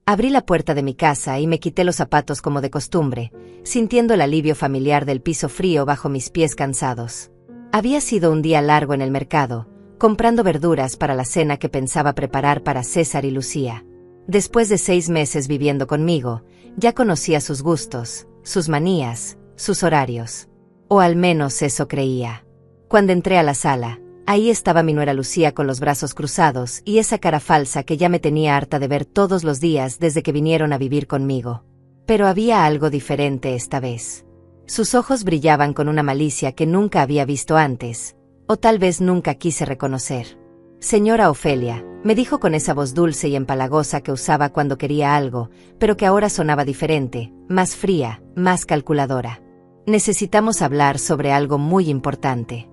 Abrí la puerta de mi casa y me quité los zapatos como de costumbre, sintiendo el alivio familiar del piso frío bajo mis pies cansados. Había sido un día largo en el mercado, comprando verduras para la cena que pensaba preparar para César y Lucía. Después de 6 meses viviendo conmigo, ya conocía sus gustos, sus manías, sus horarios. O al menos eso creía. Cuando entré a la sala, ahí estaba mi nuera Lucía con los brazos cruzados y esa cara falsa que ya me tenía harta de ver todos los días desde que vinieron a vivir conmigo. Pero había algo diferente esta vez. Sus ojos brillaban con una malicia que nunca había visto antes, o tal vez nunca quise reconocer. «Señora Ofelia», me dijo con esa voz dulce y empalagosa que usaba cuando quería algo, pero que ahora sonaba diferente, más fría, más calculadora. «Necesitamos hablar sobre algo muy importante».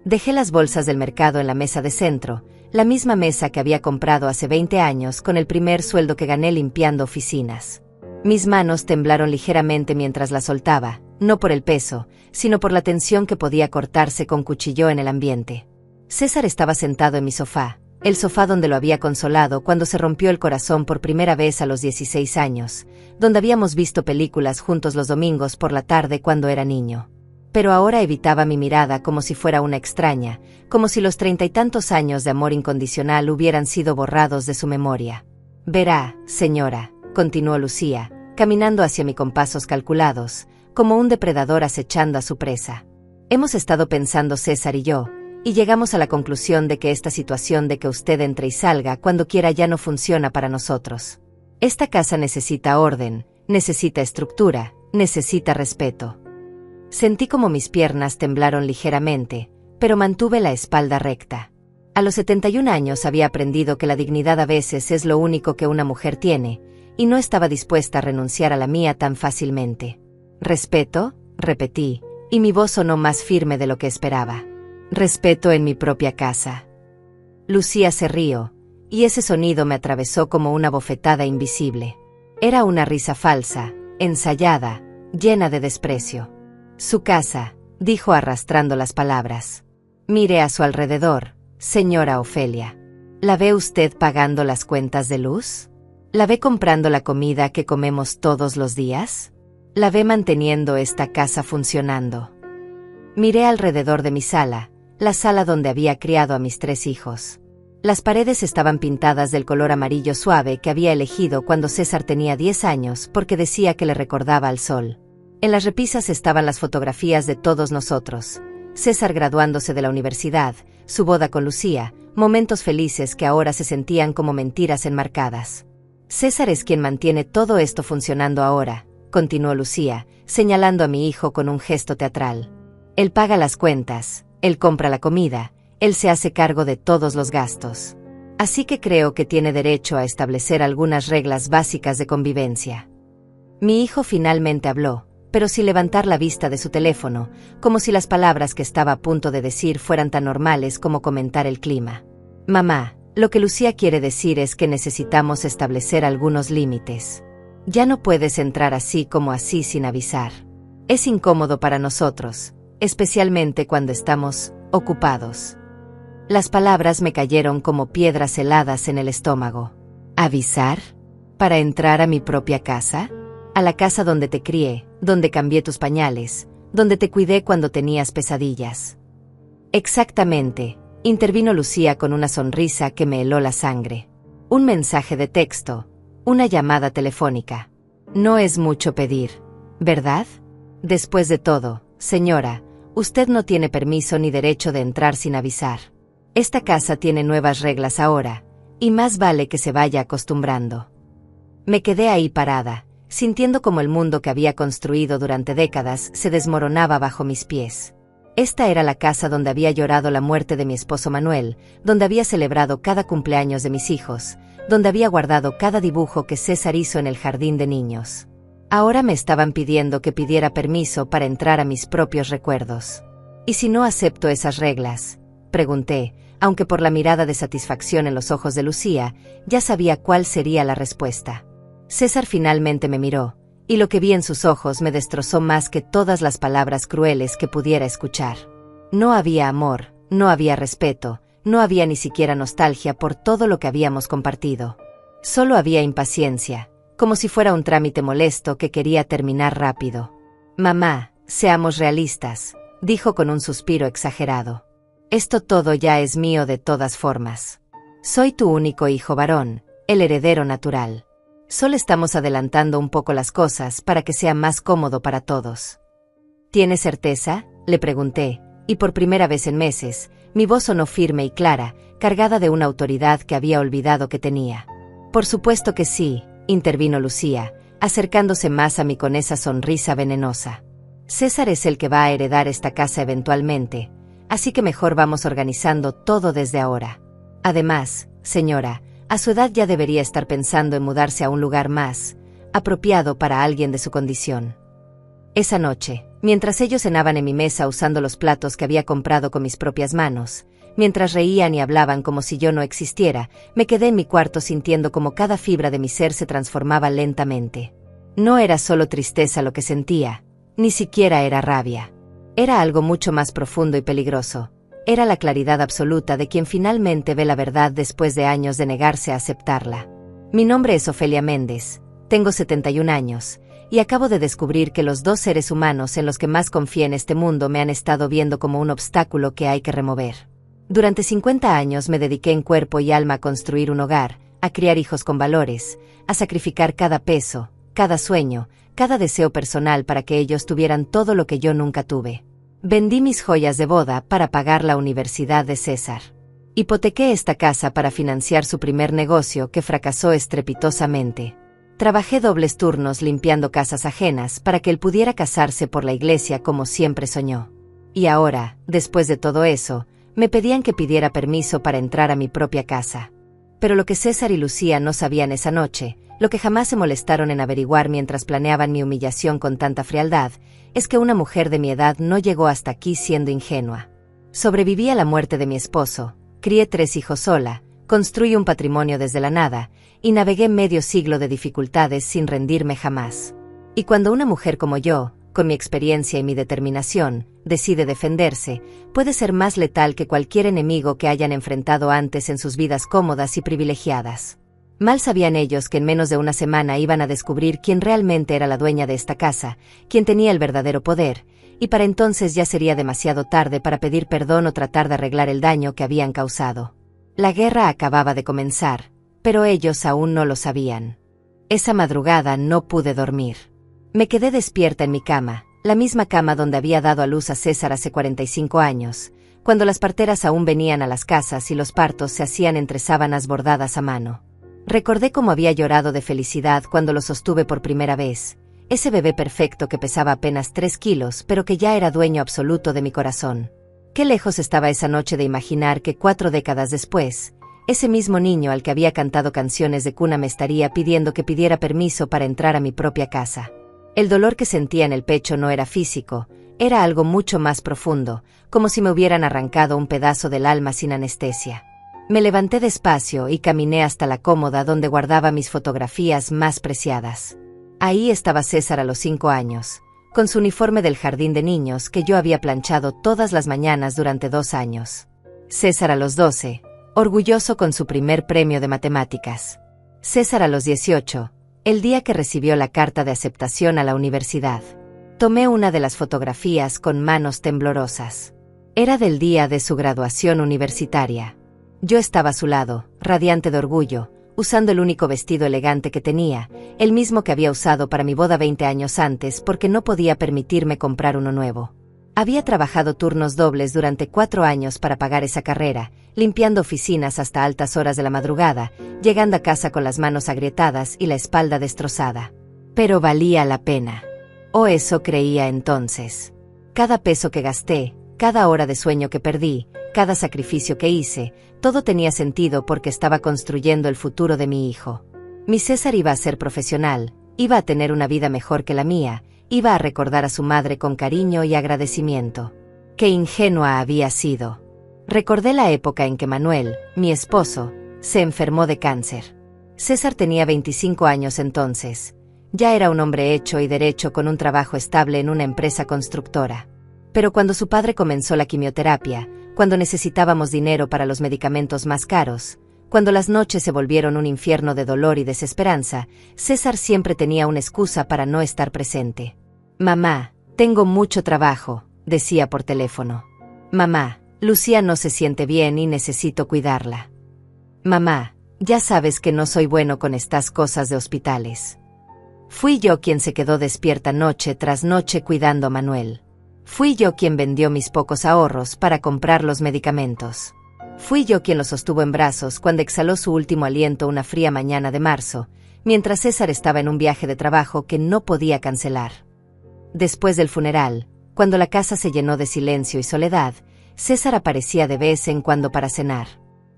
Dejé las bolsas del mercado en la mesa de centro, la misma mesa que había comprado hace 20 años con el primer sueldo que gané limpiando oficinas. Mis manos temblaron ligeramente mientras las soltaba, no por el peso, sino por la tensión que podía cortarse con cuchillo en el ambiente. César estaba sentado en mi sofá, el sofá donde lo había consolado cuando se rompió el corazón por primera vez a los 16 años, donde habíamos visto películas juntos los domingos por la tarde cuando era niño. Pero ahora evitaba mi mirada como si fuera una extraña, como si los 30 y tantos años de amor incondicional hubieran sido borrados de su memoria. «Verá, señora», continuó Lucía, caminando hacia mí con pasos calculados, como un depredador acechando a su presa. «Hemos estado pensando César y yo, y llegamos a la conclusión de que esta situación de que usted entre y salga cuando quiera ya no funciona para nosotros. Esta casa necesita orden, necesita estructura, necesita respeto». Sentí como mis piernas temblaron ligeramente, pero mantuve la espalda recta. A los 71 años había aprendido que la dignidad a veces es lo único que una mujer tiene, y no estaba dispuesta a renunciar a la mía tan fácilmente. «Respeto», repetí, y mi voz sonó más firme de lo que esperaba. «Respeto en mi propia casa». Lucía se rió, y ese sonido me atravesó como una bofetada invisible. Era una risa falsa, ensayada, llena de desprecio. «Su casa», dijo arrastrando las palabras. «Mire a su alrededor, señora Ofelia. ¿La ve usted pagando las cuentas de luz? ¿La ve comprando la comida que comemos todos los días? ¿La ve manteniendo esta casa funcionando?» Miré alrededor de mi sala, la sala donde había criado a mis 3 hijos. Las paredes estaban pintadas del color amarillo suave que había elegido cuando César tenía 10 años porque decía que le recordaba al sol. En las repisas estaban las fotografías de todos nosotros. César graduándose de la universidad, su boda con Lucía, momentos felices que ahora se sentían como mentiras enmarcadas. «César es quien mantiene todo esto funcionando ahora», continuó Lucía, señalando a mi hijo con un gesto teatral. «Él paga las cuentas, él compra la comida, él se hace cargo de todos los gastos. Así que creo que tiene derecho a establecer algunas reglas básicas de convivencia». Mi hijo finalmente habló, pero sin levantar la vista de su teléfono, como si las palabras que estaba a punto de decir fueran tan normales como comentar el clima. «Mamá, lo que Lucía quiere decir es que necesitamos establecer algunos límites. Ya no puedes entrar así como así sin avisar. Es incómodo para nosotros, especialmente cuando estamos ocupados». Las palabras me cayeron como piedras heladas en el estómago. «¿Avisar? ¿Para entrar a mi propia casa? A la casa donde te crié, donde cambié tus pañales, donde te cuidé cuando tenías pesadillas». «Exactamente», intervino Lucía con una sonrisa que me heló la sangre. «Un mensaje de texto, una llamada telefónica. No es mucho pedir, ¿verdad? Después de todo, señora, usted no tiene permiso ni derecho de entrar sin avisar. Esta casa tiene nuevas reglas ahora, y más vale que se vaya acostumbrando». Me quedé ahí parada, sintiendo como el mundo que había construido durante décadas se desmoronaba bajo mis pies. Esta era la casa donde había llorado la muerte de mi esposo Manuel, donde había celebrado cada cumpleaños de mis hijos, donde había guardado cada dibujo que César hizo en el jardín de niños. Ahora me estaban pidiendo que pidiera permiso para entrar a mis propios recuerdos. «¿Y si no acepto esas reglas?», pregunté, aunque por la mirada de satisfacción en los ojos de Lucía, ya sabía cuál sería la respuesta. César finalmente me miró, y lo que vi en sus ojos me destrozó más que todas las palabras crueles que pudiera escuchar. No había amor, no había respeto, no había ni siquiera nostalgia por todo lo que habíamos compartido. Solo había impaciencia, como si fuera un trámite molesto que quería terminar rápido. Mamá, seamos realistas, dijo con un suspiro exagerado. Esto todo ya es mío de todas formas. Soy tu único hijo varón, el heredero natural. Solo estamos adelantando un poco las cosas para que sea más cómodo para todos. ¿Tienes certeza?, le pregunté, y por primera vez en meses, mi voz sonó firme y clara, cargada de una autoridad que había olvidado que tenía. Por supuesto que sí, intervino Lucía, acercándose más a mí con esa sonrisa venenosa. César es el que va a heredar esta casa eventualmente, así que mejor vamos organizando todo desde ahora. Además, señora, a su edad ya debería estar pensando en mudarse a un lugar más apropiado para alguien de su condición. Esa noche, mientras ellos cenaban en mi mesa usando los platos que había comprado con mis propias manos, mientras reían y hablaban como si yo no existiera, me quedé en mi cuarto sintiendo como cada fibra de mi ser se transformaba lentamente. No era solo tristeza lo que sentía, ni siquiera era rabia. Era algo mucho más profundo y peligroso. Era la claridad absoluta de quien finalmente ve la verdad después de años de negarse a aceptarla. Mi nombre es Ofelia Méndez, tengo 71 años, y acabo de descubrir que los dos seres humanos en los que más confié en este mundo me han estado viendo como un obstáculo que hay que remover. Durante 50 años me dediqué en cuerpo y alma a construir un hogar, a criar hijos con valores, a sacrificar cada peso, cada sueño, cada deseo personal para que ellos tuvieran todo lo que yo nunca tuve. Vendí mis joyas de boda para pagar la universidad de César. Hipotequé esta casa para financiar su primer negocio que fracasó estrepitosamente. Trabajé dobles turnos limpiando casas ajenas para que él pudiera casarse por la iglesia como siempre soñó. Y ahora, después de todo eso, me pedían que pidiera permiso para entrar a mi propia casa. Pero lo que César y Lucía no sabían esa noche, lo que jamás se molestaron en averiguar mientras planeaban mi humillación con tanta frialdad, es que una mujer de mi edad no llegó hasta aquí siendo ingenua. Sobreviví a la muerte de mi esposo, crié 3 hijos sola, construí un patrimonio desde la nada, y navegué medio siglo de dificultades sin rendirme jamás. Y cuando una mujer como yo, con mi experiencia y mi determinación, decide defenderse, puede ser más letal que cualquier enemigo que hayan enfrentado antes en sus vidas cómodas y privilegiadas. Mal sabían ellos que en menos de una semana iban a descubrir quién realmente era la dueña de esta casa, quién tenía el verdadero poder, y para entonces ya sería demasiado tarde para pedir perdón o tratar de arreglar el daño que habían causado. La guerra acababa de comenzar, pero ellos aún no lo sabían. Esa madrugada no pude dormir. Me quedé despierta en mi cama, la misma cama donde había dado a luz a César hace 45 años, cuando las parteras aún venían a las casas y los partos se hacían entre sábanas bordadas a mano. Recordé cómo había llorado de felicidad cuando lo sostuve por primera vez, ese bebé perfecto que pesaba apenas 3 kilos pero que ya era dueño absoluto de mi corazón. Qué lejos estaba esa noche de imaginar que 4 décadas después, ese mismo niño al que había cantado canciones de cuna me estaría pidiendo que pidiera permiso para entrar a mi propia casa. El dolor que sentía en el pecho no era físico, era algo mucho más profundo, como si me hubieran arrancado un pedazo del alma sin anestesia. Me levanté despacio y caminé hasta la cómoda donde guardaba mis fotografías más preciadas. Ahí estaba César a los 5 años, con su uniforme del jardín de niños que yo había planchado todas las mañanas durante 2 años. César a los 12, orgulloso con su primer premio de matemáticas. César a los 18, el día que recibió la carta de aceptación a la universidad. Tomé una de las fotografías con manos temblorosas. Era del día de su graduación universitaria. Yo estaba a su lado, radiante de orgullo, usando el único vestido elegante que tenía, el mismo que había usado para mi boda 20 años antes porque no podía permitirme comprar uno nuevo. Había trabajado turnos dobles durante 4 años para pagar esa carrera, limpiando oficinas hasta altas horas de la madrugada, llegando a casa con las manos agrietadas y la espalda destrozada. Pero valía la pena. O eso creía entonces. Cada peso que gasté, cada hora de sueño que perdí, cada sacrificio que hice, todo tenía sentido porque estaba construyendo el futuro de mi hijo. Mi César iba a ser profesional, iba a tener una vida mejor que la mía, iba a recordar a su madre con cariño y agradecimiento. Qué ingenua había sido. Recordé la época en que Manuel, mi esposo, se enfermó de cáncer. César tenía 25 años entonces. Ya era un hombre hecho y derecho con un trabajo estable en una empresa constructora. Pero cuando su padre comenzó la quimioterapia, cuando necesitábamos dinero para los medicamentos más caros, Cuando las noches se volvieron un infierno de dolor y desesperanza, César siempre tenía una excusa para no estar presente. «Mamá, tengo mucho trabajo», decía por teléfono. «Mamá, Lucía no se siente bien y necesito cuidarla. Mamá, ya sabes que no soy bueno con estas cosas de hospitales». Fui yo quien se quedó despierta noche tras noche cuidando a Manuel. Fui yo quien vendió mis pocos ahorros para comprar los medicamentos. Fui yo quien lo sostuvo en brazos cuando exhaló su último aliento una fría mañana de marzo, mientras César estaba en un viaje de trabajo que no podía cancelar. Después del funeral, cuando la casa se llenó de silencio y soledad, César aparecía de vez en cuando para cenar.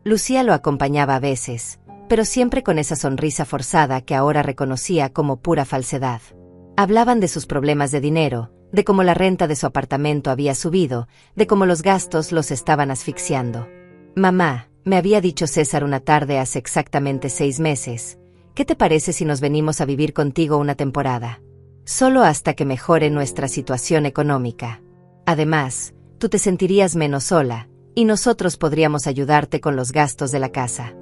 Lucía lo acompañaba a veces, pero siempre con esa sonrisa forzada que ahora reconocía como pura falsedad. Hablaban de sus problemas de dinero, de cómo la renta de su apartamento había subido, de cómo los gastos los estaban asfixiando. «Mamá», me había dicho César una tarde hace exactamente 6 meses, «¿qué te parece si nos venimos a vivir contigo una temporada? Solo hasta que mejore nuestra situación económica. Además, tú te sentirías menos sola, y nosotros podríamos ayudarte con los gastos de la casa».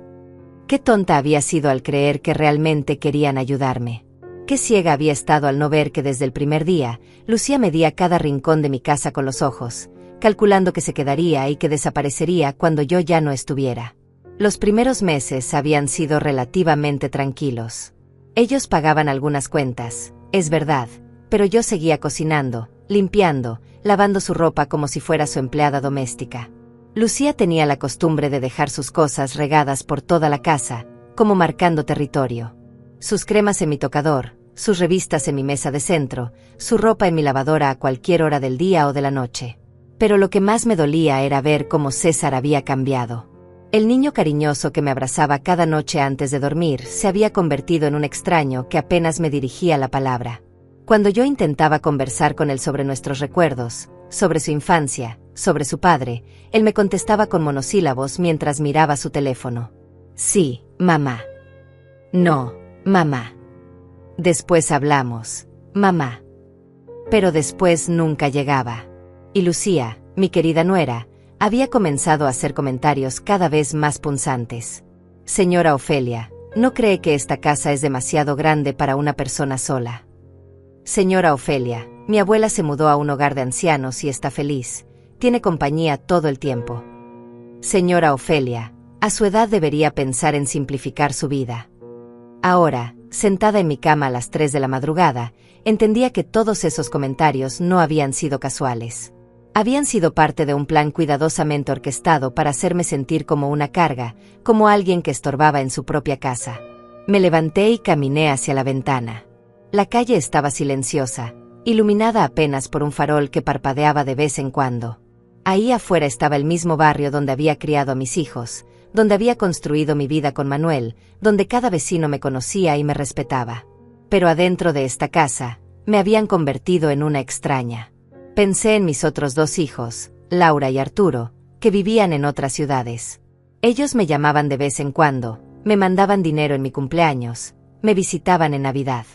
Qué tonta había sido al creer que realmente querían ayudarme. Qué ciega había estado al no ver que desde el primer día, Lucía medía cada rincón de mi casa con los ojos, calculando que se quedaría y que desaparecería cuando yo ya no estuviera. Los primeros meses habían sido relativamente tranquilos. Ellos pagaban algunas cuentas, es verdad, pero yo seguía cocinando, limpiando, lavando su ropa como si fuera su empleada doméstica. Lucía tenía la costumbre de dejar sus cosas regadas por toda la casa, como marcando territorio. Sus cremas en mi tocador, sus revistas en mi mesa de centro, su ropa en mi lavadora a cualquier hora del día o de la noche. Pero lo que más me dolía era ver cómo César había cambiado. El niño cariñoso que me abrazaba cada noche antes de dormir se había convertido en un extraño que apenas me dirigía la palabra. Cuando yo intentaba conversar con él sobre nuestros recuerdos, sobre su infancia, sobre su padre, él me contestaba con monosílabos mientras miraba su teléfono. «Sí, mamá». «No, mamá». «Después hablamos, mamá». Pero después nunca llegaba. Y Lucía, mi querida nuera, había comenzado a hacer comentarios cada vez más punzantes. «Señora Ofelia, ¿no cree que esta casa es demasiado grande para una persona sola? Señora Ofelia, mi abuela se mudó a un hogar de ancianos y está feliz, tiene compañía todo el tiempo. Señora Ofelia, a su edad debería pensar en simplificar su vida». Ahora, sentada en mi cama a las 3 de la madrugada, entendía que todos esos comentarios no habían sido casuales. Habían sido parte de un plan cuidadosamente orquestado para hacerme sentir como una carga, como alguien que estorbaba en su propia casa. Me levanté y caminé hacia la ventana. La calle estaba silenciosa, iluminada apenas por un farol que parpadeaba de vez en cuando. Ahí afuera estaba el mismo barrio donde había criado a mis hijos, donde había construido mi vida con Manuel, donde cada vecino me conocía y me respetaba. Pero adentro de esta casa, me habían convertido en una extraña. Pensé en mis otros 2 hijos, Laura y Arturo, que vivían en otras ciudades. Ellos me llamaban de vez en cuando, me mandaban dinero en mi cumpleaños, me visitaban en Navidad.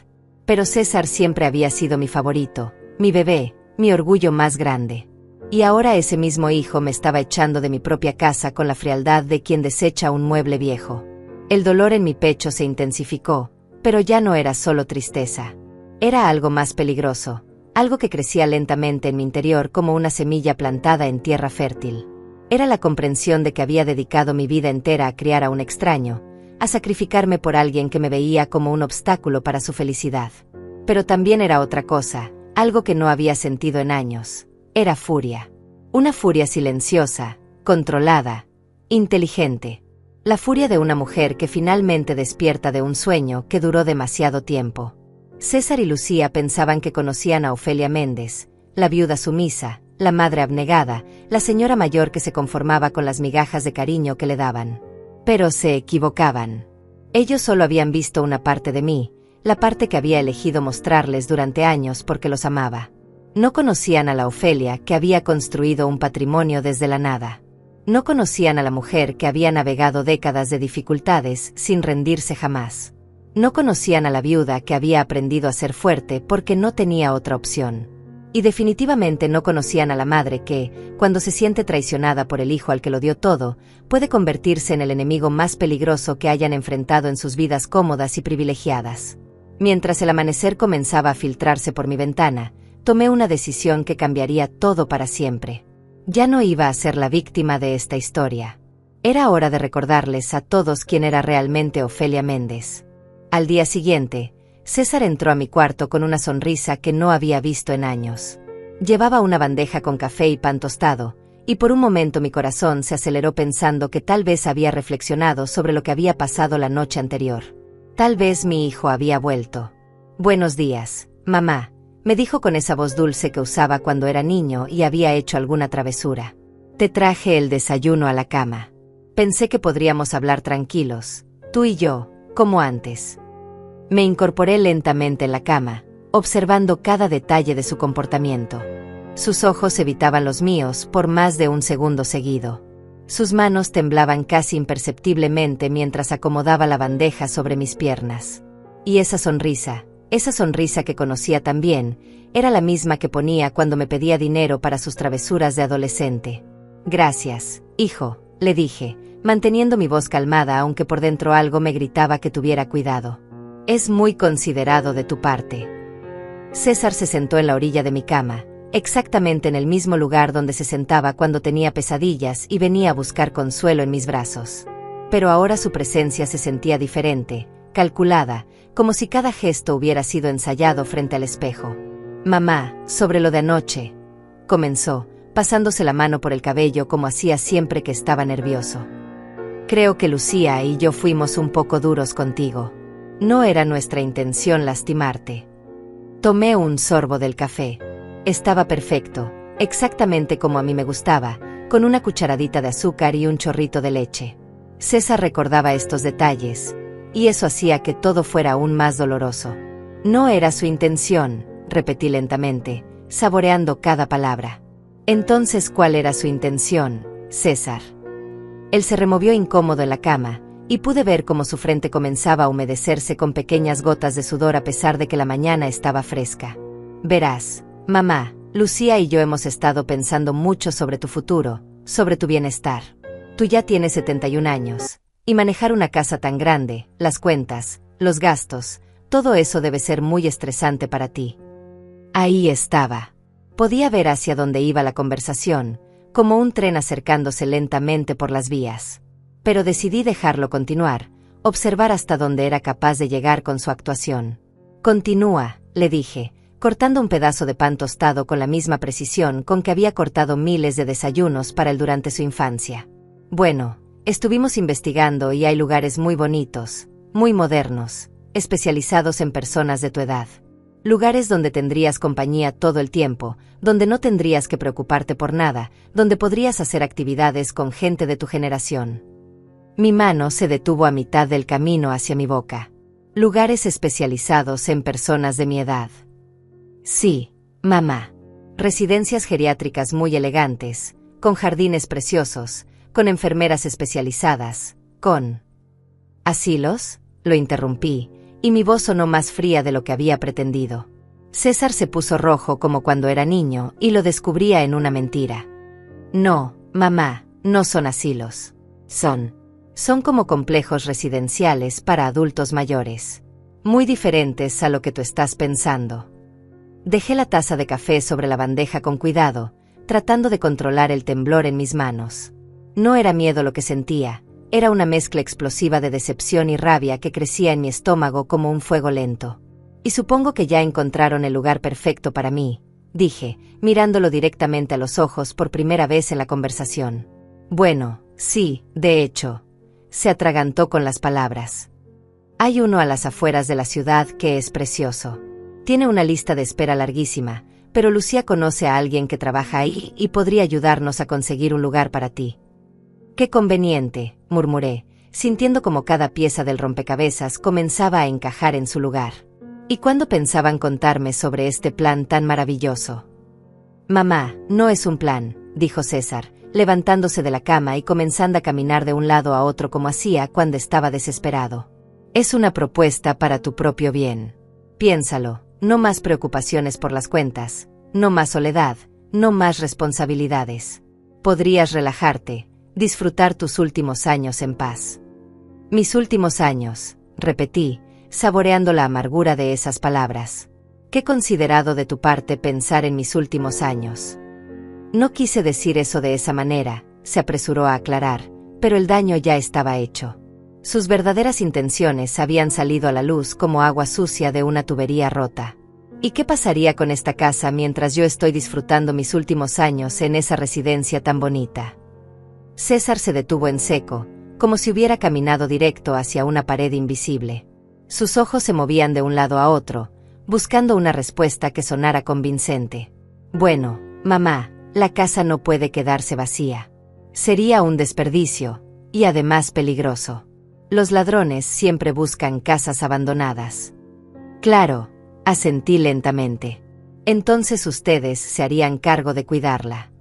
Pero César siempre había sido mi favorito, mi bebé, mi orgullo más grande. Y ahora ese mismo hijo me estaba echando de mi propia casa con la frialdad de quien desecha un mueble viejo. El dolor en mi pecho se intensificó, pero ya no era solo tristeza. Era algo más peligroso, algo que crecía lentamente en mi interior como una semilla plantada en tierra fértil. Era la comprensión de que había dedicado mi vida entera a criar a un extraño, a sacrificarme por alguien que me veía como un obstáculo para su felicidad. Pero también era otra cosa, algo que no había sentido en años. Era furia. Una furia silenciosa, controlada, inteligente. La furia de una mujer que finalmente despierta de un sueño que duró demasiado tiempo. César y Lucía pensaban que conocían a Ofelia Méndez, la viuda sumisa, la madre abnegada, la señora mayor que se conformaba con las migajas de cariño que le daban. Pero se equivocaban. Ellos solo habían visto una parte de mí, la parte que había elegido mostrarles durante años porque los amaba. No conocían a la Ofelia que había construido un patrimonio desde la nada. No conocían a la mujer que había navegado décadas de dificultades sin rendirse jamás. No conocían a la viuda que había aprendido a ser fuerte porque no tenía otra opción. Y definitivamente no conocían a la madre que, cuando se siente traicionada por el hijo al que lo dio todo, puede convertirse en el enemigo más peligroso que hayan enfrentado en sus vidas cómodas y privilegiadas. Mientras el amanecer comenzaba a filtrarse por mi ventana, tomé una decisión que cambiaría todo para siempre. Ya no iba a ser la víctima de esta historia. Era hora de recordarles a todos quién era realmente Ofelia Méndez. Al día siguiente, César entró a mi cuarto con una sonrisa que no había visto en años. Llevaba una bandeja con café y pan tostado, y por un momento mi corazón se aceleró pensando que tal vez había reflexionado sobre lo que había pasado la noche anterior. Tal vez mi hijo había vuelto. «Buenos días, mamá», me dijo con esa voz dulce que usaba cuando era niño y había hecho alguna travesura. «Te traje el desayuno a la cama. Pensé que podríamos hablar tranquilos, tú y yo, como antes». Me incorporé lentamente en la cama, observando cada detalle de su comportamiento. Sus ojos evitaban los míos por más de un segundo seguido. Sus manos temblaban casi imperceptiblemente mientras acomodaba la bandeja sobre mis piernas. Y esa sonrisa que conocía tan bien, era la misma que ponía cuando me pedía dinero para sus travesuras de adolescente. «Gracias, hijo», le dije, manteniendo mi voz calmada aunque por dentro algo me gritaba que tuviera cuidado. «Es muy considerado de tu parte». César se sentó en la orilla de mi cama, exactamente en el mismo lugar donde se sentaba cuando tenía pesadillas y venía a buscar consuelo en mis brazos. Pero ahora su presencia se sentía diferente, calculada, como si cada gesto hubiera sido ensayado frente al espejo. «Mamá, sobre lo de anoche», comenzó, pasándose la mano por el cabello como hacía siempre que estaba nervioso. «Creo que Lucía y yo fuimos un poco duros contigo. No era nuestra intención lastimarte». Tomé un sorbo del café. Estaba perfecto, exactamente como a mí me gustaba, con una cucharadita de azúcar y un chorrito de leche. César recordaba estos detalles, y eso hacía que todo fuera aún más doloroso. «No era su intención», repetí lentamente, saboreando cada palabra. «Entonces, ¿cuál era su intención, César?» Él se removió incómodo en la cama, y pude ver cómo su frente comenzaba a humedecerse con pequeñas gotas de sudor a pesar de que la mañana estaba fresca. «Verás, mamá, Lucía y yo hemos estado pensando mucho sobre tu futuro, sobre tu bienestar. Tú ya tienes 71 años, y manejar una casa tan grande, las cuentas, los gastos, todo eso debe ser muy estresante para ti». Ahí estaba. Podía ver hacia dónde iba la conversación, como un tren acercándose lentamente por las vías. Pero decidí dejarlo continuar, observar hasta dónde era capaz de llegar con su actuación. «Continúa», le dije, cortando un pedazo de pan tostado con la misma precisión con que había cortado miles de desayunos para él durante su infancia. «Bueno, estuvimos investigando y hay lugares muy bonitos, muy modernos, especializados en personas de tu edad. Lugares donde tendrías compañía todo el tiempo, donde no tendrías que preocuparte por nada, donde podrías hacer actividades con gente de tu generación». Mi mano se detuvo a mitad del camino hacia mi boca. «Lugares especializados en personas de mi edad». «Sí, mamá. Residencias geriátricas muy elegantes, con jardines preciosos, con enfermeras especializadas, con...» «¿Asilos?», lo interrumpí, y mi voz sonó más fría de lo que había pretendido. César se puso rojo como cuando era niño y lo descubría en una mentira. «No, mamá, no son asilos. Son como complejos residenciales para adultos mayores. Muy diferentes a lo que tú estás pensando». Dejé la taza de café sobre la bandeja con cuidado, tratando de controlar el temblor en mis manos. No era miedo lo que sentía, era una mezcla explosiva de decepción y rabia que crecía en mi estómago como un fuego lento. «Y supongo que ya encontraron el lugar perfecto para mí», dije, mirándolo directamente a los ojos por primera vez en la conversación. «Bueno, sí, de hecho», se atragantó con las palabras. «Hay uno a las afueras de la ciudad que es precioso. Tiene una lista de espera larguísima, pero Lucía conoce a alguien que trabaja ahí y podría ayudarnos a conseguir un lugar para ti». «Qué conveniente», murmuré, sintiendo como cada pieza del rompecabezas comenzaba a encajar en su lugar. «¿Y cuándo pensaban contarme sobre este plan tan maravilloso?» «Mamá, no es un plan», dijo César, levantándose de la cama y comenzando a caminar de un lado a otro como hacía cuando estaba desesperado. «Es una propuesta para tu propio bien. Piénsalo, no más preocupaciones por las cuentas, no más soledad, no más responsabilidades. Podrías relajarte, disfrutar tus últimos años en paz. Mis últimos años, repetí, saboreando la amargura de esas palabras. Qué considerado de tu parte pensar en mis últimos años. No quise decir eso de esa manera, se apresuró a aclarar, pero el daño ya estaba hecho. Sus verdaderas intenciones habían salido a la luz como agua sucia de una tubería rota. ¿Y qué pasaría con esta casa mientras yo estoy disfrutando mis últimos años en esa residencia tan bonita? César se detuvo en seco, como si hubiera caminado directo hacia una pared invisible. Sus ojos se movían de un lado a otro, buscando una respuesta que sonara convincente. Bueno, mamá, la casa no puede quedarse vacía. Sería un desperdicio, y además peligroso. Los ladrones siempre buscan casas abandonadas. Claro, asentí lentamente. Entonces ustedes se harían cargo de cuidarla.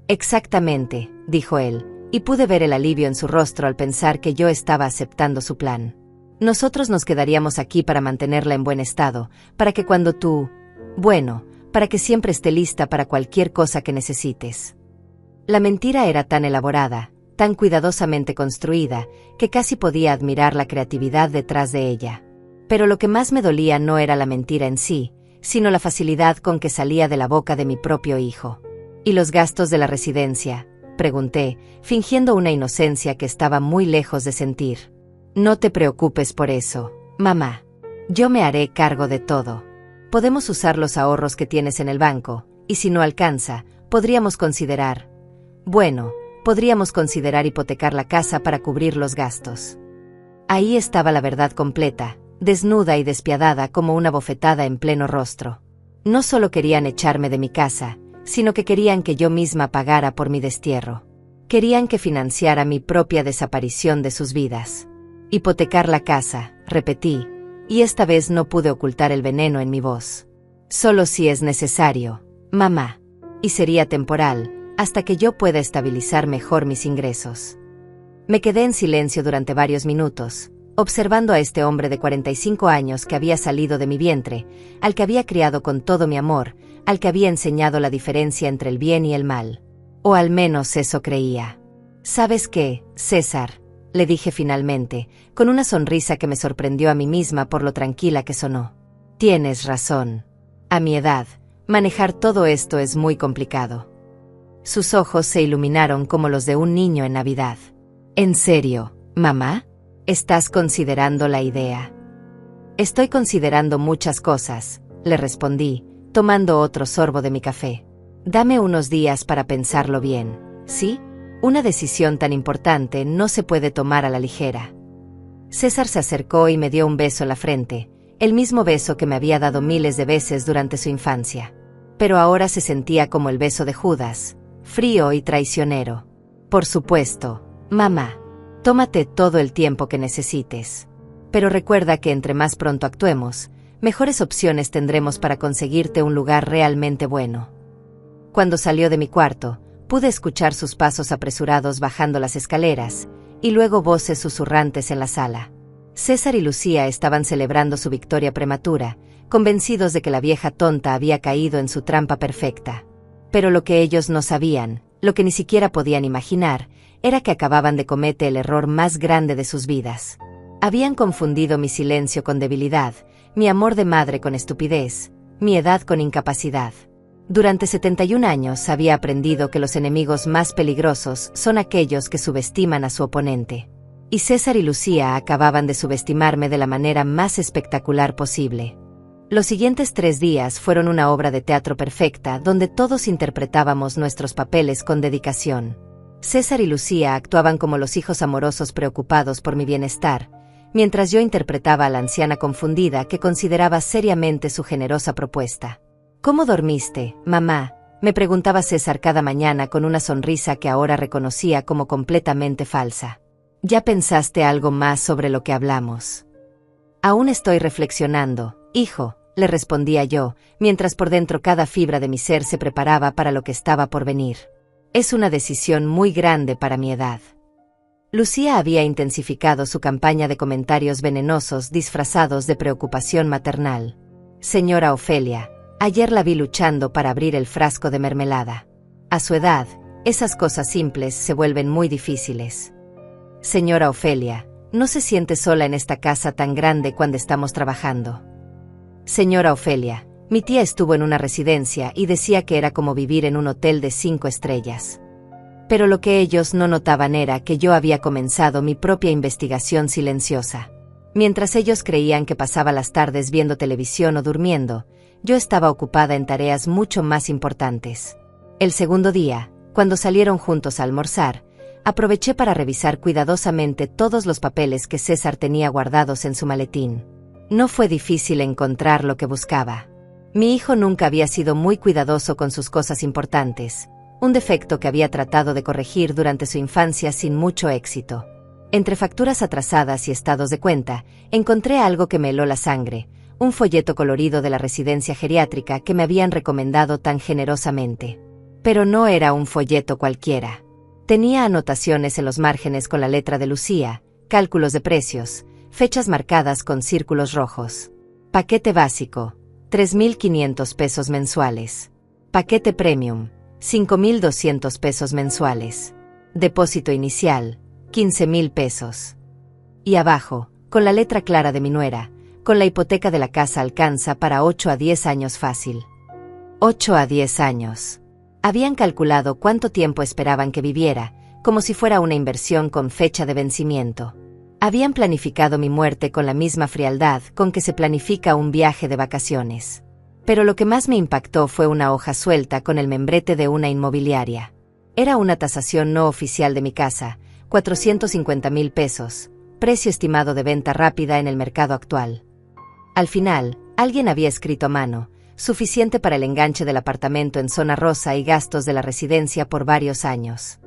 Exactamente, dijo él, y pude ver el alivio en su rostro al pensar que yo estaba aceptando su plan. Nosotros nos quedaríamos aquí para mantenerla en buen estado, para que cuando para que siempre esté lista para cualquier cosa que necesites. La mentira era tan elaborada, tan cuidadosamente construida, que casi podía admirar la creatividad detrás de ella. Pero lo que más me dolía no era la mentira en sí, sino la facilidad con que salía de la boca de mi propio hijo. ¿Y los gastos de la residencia?, pregunté, fingiendo una inocencia que estaba muy lejos de sentir. No te preocupes por eso, mamá. Yo me haré cargo de todo. Podemos usar los ahorros que tienes en el banco, y si no alcanza, podríamos considerar hipotecar la casa para cubrir los gastos. Ahí estaba la verdad completa, desnuda y despiadada como una bofetada en pleno rostro. No solo querían echarme de mi casa, sino que querían que yo misma pagara por mi destierro. Querían que financiara mi propia desaparición de sus vidas. Hipotecar la casa, repetí, y esta vez no pude ocultar el veneno en mi voz. Solo si es necesario, mamá. Y sería temporal, hasta que yo pueda estabilizar mejor mis ingresos. Me quedé en silencio durante varios minutos, observando a este hombre de 45 años que había salido de mi vientre, al que había criado con todo mi amor, al que había enseñado la diferencia entre el bien y el mal. O al menos eso creía. ¿Sabes qué, César?, le dije finalmente, con una sonrisa que me sorprendió a mí misma por lo tranquila que sonó. Tienes razón. A mi edad, manejar todo esto es muy complicado. Sus ojos se iluminaron como los de un niño en Navidad. ¿En serio, mamá? ¿Estás considerando la idea? Estoy considerando muchas cosas, le respondí, tomando otro sorbo de mi café. Dame unos días para pensarlo bien, ¿sí? Una decisión tan importante no se puede tomar a la ligera. César se acercó y me dio un beso en la frente, el mismo beso que me había dado miles de veces durante su infancia. Pero ahora se sentía como el beso de Judas, frío y traicionero. Por supuesto, mamá. Tómate todo el tiempo que necesites. Pero recuerda que entre más pronto actuemos, mejores opciones tendremos para conseguirte un lugar realmente bueno. Cuando salió de mi cuarto, pude escuchar sus pasos apresurados bajando las escaleras, y luego voces susurrantes en la sala. César y Lucía estaban celebrando su victoria prematura, convencidos de que la vieja tonta había caído en su trampa perfecta. Pero lo que ellos no sabían, lo que ni siquiera podían imaginar, era que acababan de cometer el error más grande de sus vidas. Habían confundido mi silencio con debilidad, mi amor de madre con estupidez, mi edad con incapacidad. Durante 71 años había aprendido que los enemigos más peligrosos son aquellos que subestiman a su oponente. Y César y Lucía acababan de subestimarme de la manera más espectacular posible. Los siguientes 3 días fueron una obra de teatro perfecta donde todos interpretábamos nuestros papeles con dedicación. César y Lucía actuaban como los hijos amorosos preocupados por mi bienestar, mientras yo interpretaba a la anciana confundida que consideraba seriamente su generosa propuesta. ¿Cómo dormiste, mamá?, me preguntaba César cada mañana con una sonrisa que ahora reconocía como completamente falsa. ¿Ya pensaste algo más sobre lo que hablamos? Aún estoy reflexionando, hijo, le respondía yo, mientras por dentro cada fibra de mi ser se preparaba para lo que estaba por venir. Es una decisión muy grande para mi edad. Lucía había intensificado su campaña de comentarios venenosos disfrazados de preocupación maternal. Señora Ofelia, Ayer la vi luchando para abrir el frasco de mermelada. A su edad, esas cosas simples se vuelven muy difíciles. Señora Ofelia, ¿no se siente sola en esta casa tan grande cuando estamos trabajando? Señora Ofelia, mi tía estuvo en una residencia y decía que era como vivir en un hotel de 5 estrellas. Pero lo que ellos no notaban era que yo había comenzado mi propia investigación silenciosa. Mientras ellos creían que pasaba las tardes viendo televisión o durmiendo, yo estaba ocupada en tareas mucho más importantes. El segundo día, cuando salieron juntos a almorzar, aproveché para revisar cuidadosamente todos los papeles que César tenía guardados en su maletín. No fue difícil encontrar lo que buscaba. Mi hijo nunca había sido muy cuidadoso con sus cosas importantes, un defecto que había tratado de corregir durante su infancia sin mucho éxito. Entre facturas atrasadas y estados de cuenta, encontré algo que me heló la sangre, un folleto colorido de la residencia geriátrica que me habían recomendado tan generosamente. Pero no era un folleto cualquiera. Tenía anotaciones en los márgenes con la letra de Lucía, cálculos de precios, fechas marcadas con círculos rojos. Paquete básico, 3.500 pesos mensuales. Paquete premium, 5.200 pesos mensuales. Depósito inicial, 15.000 pesos. Y abajo, con la letra clara de mi nuera, con la hipoteca de la casa alcanza para 8 a 10 años fácil. 8 a 10 años. Habían calculado cuánto tiempo esperaban que viviera, como si fuera una inversión con fecha de vencimiento. Habían planificado mi muerte con la misma frialdad con que se planifica un viaje de vacaciones. Pero lo que más me impactó fue una hoja suelta con el membrete de una inmobiliaria. Era una tasación no oficial de mi casa, 450.000 pesos, precio estimado de venta rápida en el mercado actual. Al final, alguien había escrito a mano, suficiente para el enganche del apartamento en zona rosa y gastos de la residencia por varios años.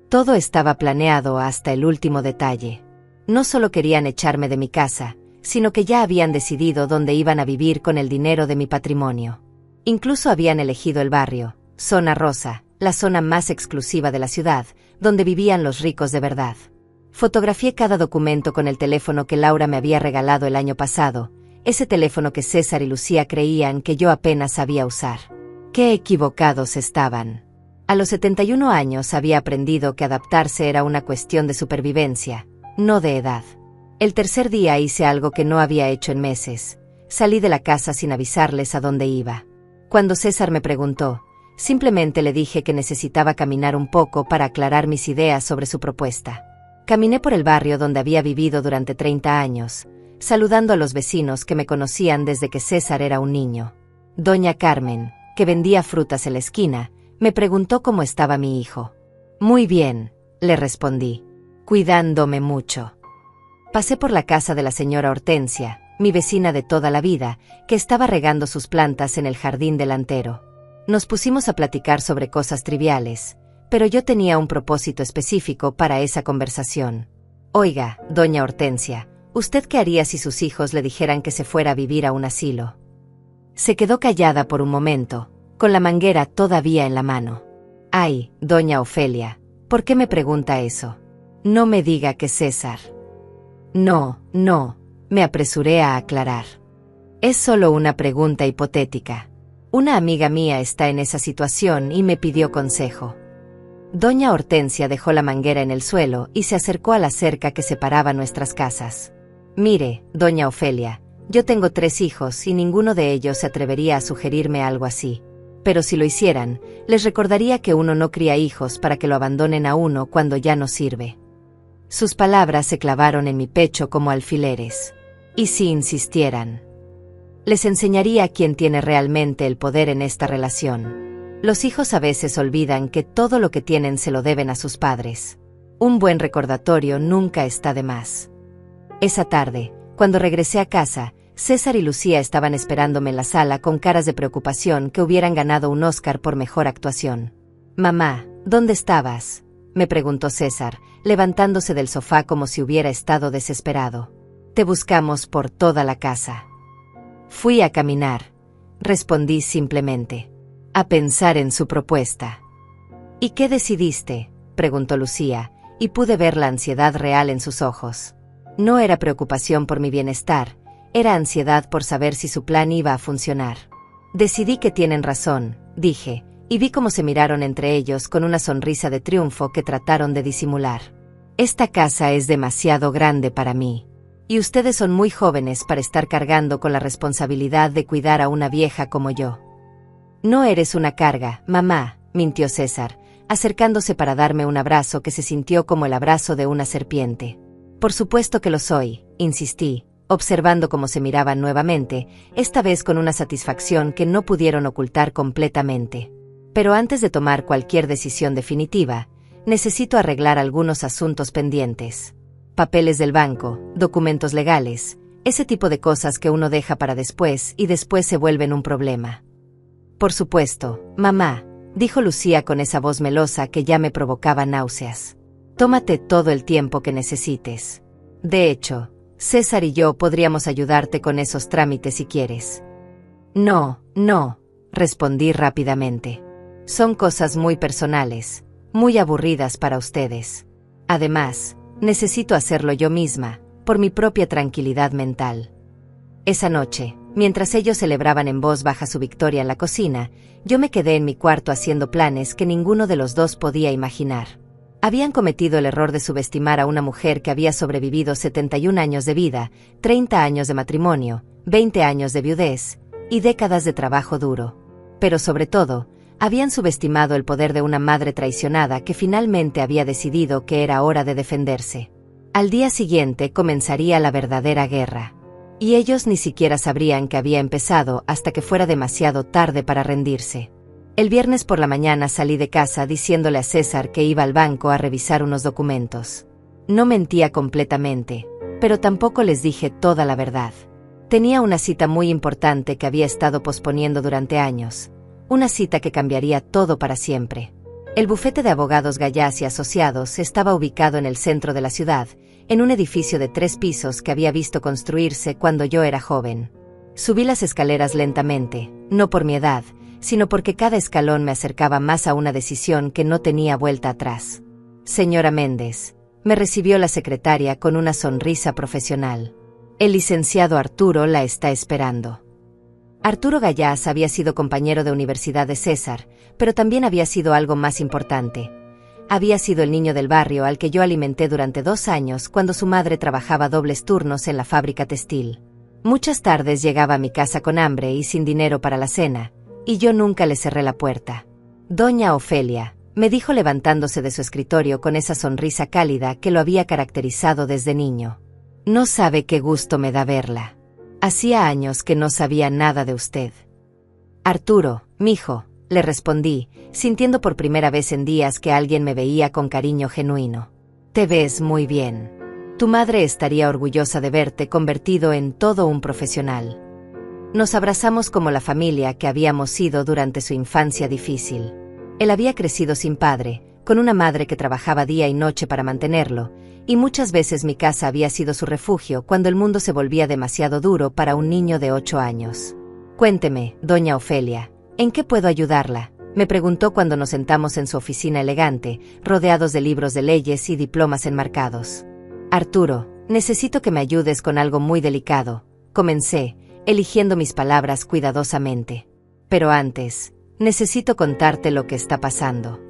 Todo estaba planeado hasta el último detalle. No solo querían echarme de mi casa, sino que ya habían decidido dónde iban a vivir con el dinero de mi patrimonio. Incluso habían elegido el barrio, zona rosa, la zona más exclusiva de la ciudad, donde vivían los ricos de verdad. Fotografié cada documento con el teléfono que Laura me había regalado el año pasado, ese teléfono que César y Lucía creían que yo apenas sabía usar. ¡Qué equivocados estaban! A los 71 años había aprendido que adaptarse era una cuestión de supervivencia, no de edad. El tercer día hice algo que no había hecho en meses. Salí de la casa sin avisarles a dónde iba. Cuando César me preguntó, simplemente le dije que necesitaba caminar un poco para aclarar mis ideas sobre su propuesta. Caminé por el barrio donde había vivido durante 30 años, saludando a los vecinos que me conocían desde que César era un niño. Doña Carmen, que vendía frutas en la esquina, me preguntó cómo estaba mi hijo. Muy bien, le respondí, cuidándome mucho. Pasé por la casa de la señora Hortensia, mi vecina de toda la vida, que estaba regando sus plantas en el jardín delantero. Nos pusimos a platicar sobre cosas triviales, pero yo tenía un propósito específico para esa conversación. Oiga, doña Hortensia, ¿usted qué haría si sus hijos le dijeran que se fuera a vivir a un asilo? Se quedó callada por un momento, con la manguera todavía en la mano. Ay, doña Ofelia, ¿por qué me pregunta eso? No me diga que César. No, me apresuré a aclarar. Es solo una pregunta hipotética. Una amiga mía está en esa situación y me pidió consejo. Doña Hortensia dejó la manguera en el suelo y se acercó a la cerca que separaba nuestras casas. Mire, doña Ofelia, yo tengo 3 hijos y ninguno de ellos se atrevería a sugerirme algo así. Pero si lo hicieran, les recordaría que uno no cría hijos para que lo abandonen a uno cuando ya no sirve. Sus palabras se clavaron en mi pecho como alfileres. ¿Y si insistieran? Les enseñaría quién tiene realmente el poder en esta relación. Los hijos a veces olvidan que todo lo que tienen se lo deben a sus padres. Un buen recordatorio nunca está de más. Esa tarde, cuando regresé a casa, César y Lucía estaban esperándome en la sala con caras de preocupación que hubieran ganado un Oscar por mejor actuación. Mamá, ¿dónde estabas?, me preguntó César, levantándose del sofá como si hubiera estado desesperado. Te buscamos por toda la casa. Fui a caminar, respondí simplemente. A pensar en su propuesta. ¿Y qué decidiste?, preguntó Lucía, y pude ver la ansiedad real en sus ojos. No era preocupación por mi bienestar, era ansiedad por saber si su plan iba a funcionar. Decidí que tienen razón, dije, y vi cómo se miraron entre ellos con una sonrisa de triunfo que trataron de disimular. Esta casa es demasiado grande para mí. Y ustedes son muy jóvenes para estar cargando con la responsabilidad de cuidar a una vieja como yo. No eres una carga, mamá, mintió César, acercándose para darme un abrazo que se sintió como el abrazo de una serpiente. Por supuesto que lo soy, insistí, observando cómo se miraban nuevamente, esta vez con una satisfacción que no pudieron ocultar completamente. Pero antes de tomar cualquier decisión definitiva, necesito arreglar algunos asuntos pendientes. Papeles del banco, documentos legales, ese tipo de cosas que uno deja para después y después se vuelven un problema. Por supuesto, mamá, dijo Lucía con esa voz melosa que ya me provocaba náuseas. Tómate todo el tiempo que necesites. De hecho, César y yo podríamos ayudarte con esos trámites si quieres. No, respondí rápidamente. Son cosas muy personales, muy aburridas para ustedes. Además, necesito hacerlo yo misma, por mi propia tranquilidad mental. Esa noche, mientras ellos celebraban en voz baja su victoria en la cocina, yo me quedé en mi cuarto haciendo planes que ninguno de los dos podía imaginar. Habían cometido el error de subestimar a una mujer que había sobrevivido 71 años de vida, 30 años de matrimonio, 20 años de viudez y décadas de trabajo duro. Pero sobre todo, habían subestimado el poder de una madre traicionada que finalmente había decidido que era hora de defenderse. Al día siguiente comenzaría la verdadera guerra. Y ellos ni siquiera sabrían que había empezado hasta que fuera demasiado tarde para rendirse. El viernes por la mañana salí de casa diciéndole a César que iba al banco a revisar unos documentos. No mentía completamente, pero tampoco les dije toda la verdad. Tenía una cita muy importante que había estado posponiendo durante años. Una cita que cambiaría todo para siempre. El bufete de abogados Gallás y Asociados estaba ubicado en el centro de la ciudad, en un edificio de 3 pisos que había visto construirse cuando yo era joven. Subí las escaleras lentamente, no por mi edad, sino porque cada escalón me acercaba más a una decisión que no tenía vuelta atrás. Señora Méndez, me recibió la secretaria con una sonrisa profesional. El licenciado Arturo la está esperando. Arturo Gallás había sido compañero de universidad de César, pero también había sido algo más importante. Había sido el niño del barrio al que yo alimenté durante 2 años cuando su madre trabajaba dobles turnos en la fábrica textil. Muchas tardes llegaba a mi casa con hambre y sin dinero para la cena, y yo nunca le cerré la puerta. Doña Ofelia, me dijo levantándose de su escritorio con esa sonrisa cálida que lo había caracterizado desde niño. No sabe qué gusto me da verla. Hacía años que no sabía nada de usted. Arturo, mijo, le respondí, sintiendo por primera vez en días que alguien me veía con cariño genuino. Te ves muy bien. Tu madre estaría orgullosa de verte convertido en todo un profesional. Nos abrazamos como la familia que habíamos sido durante su infancia difícil. Él había crecido sin padre, con una madre que trabajaba día y noche para mantenerlo, y muchas veces mi casa había sido su refugio cuando el mundo se volvía demasiado duro para un niño de 8 años. Cuénteme, doña Ofelia, ¿en qué puedo ayudarla?, me preguntó cuando nos sentamos en su oficina elegante, rodeados de libros de leyes y diplomas enmarcados. Arturo, necesito que me ayudes con algo muy delicado, comencé, eligiendo mis palabras cuidadosamente. Pero antes, necesito contarte lo que está pasando.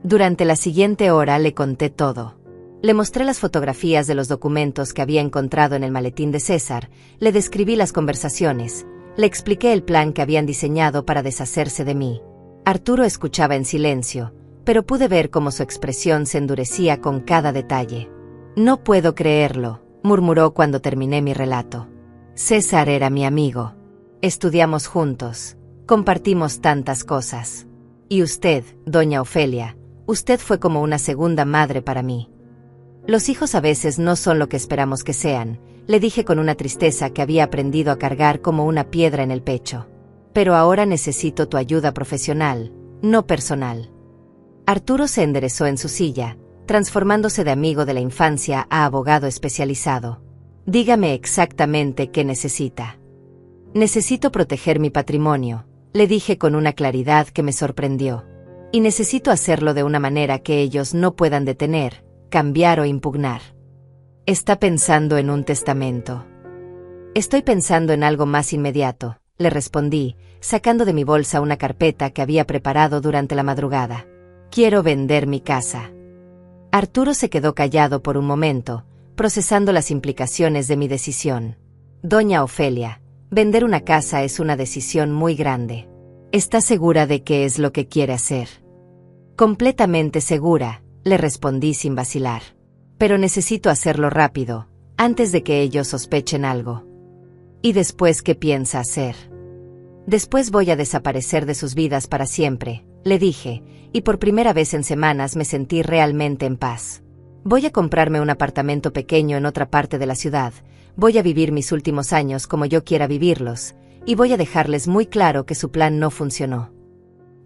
Durante la siguiente hora le conté todo. Le mostré las fotografías de los documentos que había encontrado en el maletín de César, le describí las conversaciones, le expliqué el plan que habían diseñado para deshacerse de mí. Arturo escuchaba en silencio, pero pude ver cómo su expresión se endurecía con cada detalle. No puedo creerlo, murmuró cuando terminé mi relato. César era mi amigo. Estudiamos juntos, compartimos tantas cosas. Y usted, doña Ofelia, usted fue como una segunda madre para mí. Los hijos a veces no son lo que esperamos que sean, le dije con una tristeza que había aprendido a cargar como una piedra en el pecho. Pero ahora necesito tu ayuda profesional, no personal. Arturo se enderezó en su silla, transformándose de amigo de la infancia a abogado especializado. Dígame exactamente qué necesita. Necesito proteger mi patrimonio, le dije con una claridad que me sorprendió. Y necesito hacerlo de una manera que ellos no puedan detener, cambiar o impugnar. ¿Está pensando en un testamento? Estoy pensando en algo más inmediato, le respondí, sacando de mi bolsa una carpeta que había preparado durante la madrugada. Quiero vender mi casa. Arturo se quedó callado por un momento, procesando las implicaciones de mi decisión. Doña Ofelia, vender una casa es una decisión muy grande. ¿Está segura de qué es lo que quiere hacer? Completamente segura, le respondí sin vacilar. Pero necesito hacerlo rápido, antes de que ellos sospechen algo. ¿Y después qué piensa hacer? Después voy a desaparecer de sus vidas para siempre, le dije, y por primera vez en semanas me sentí realmente en paz. Voy a comprarme un apartamento pequeño en otra parte de la ciudad, voy a vivir mis últimos años como yo quiera vivirlos, y voy a dejarles muy claro que su plan no funcionó.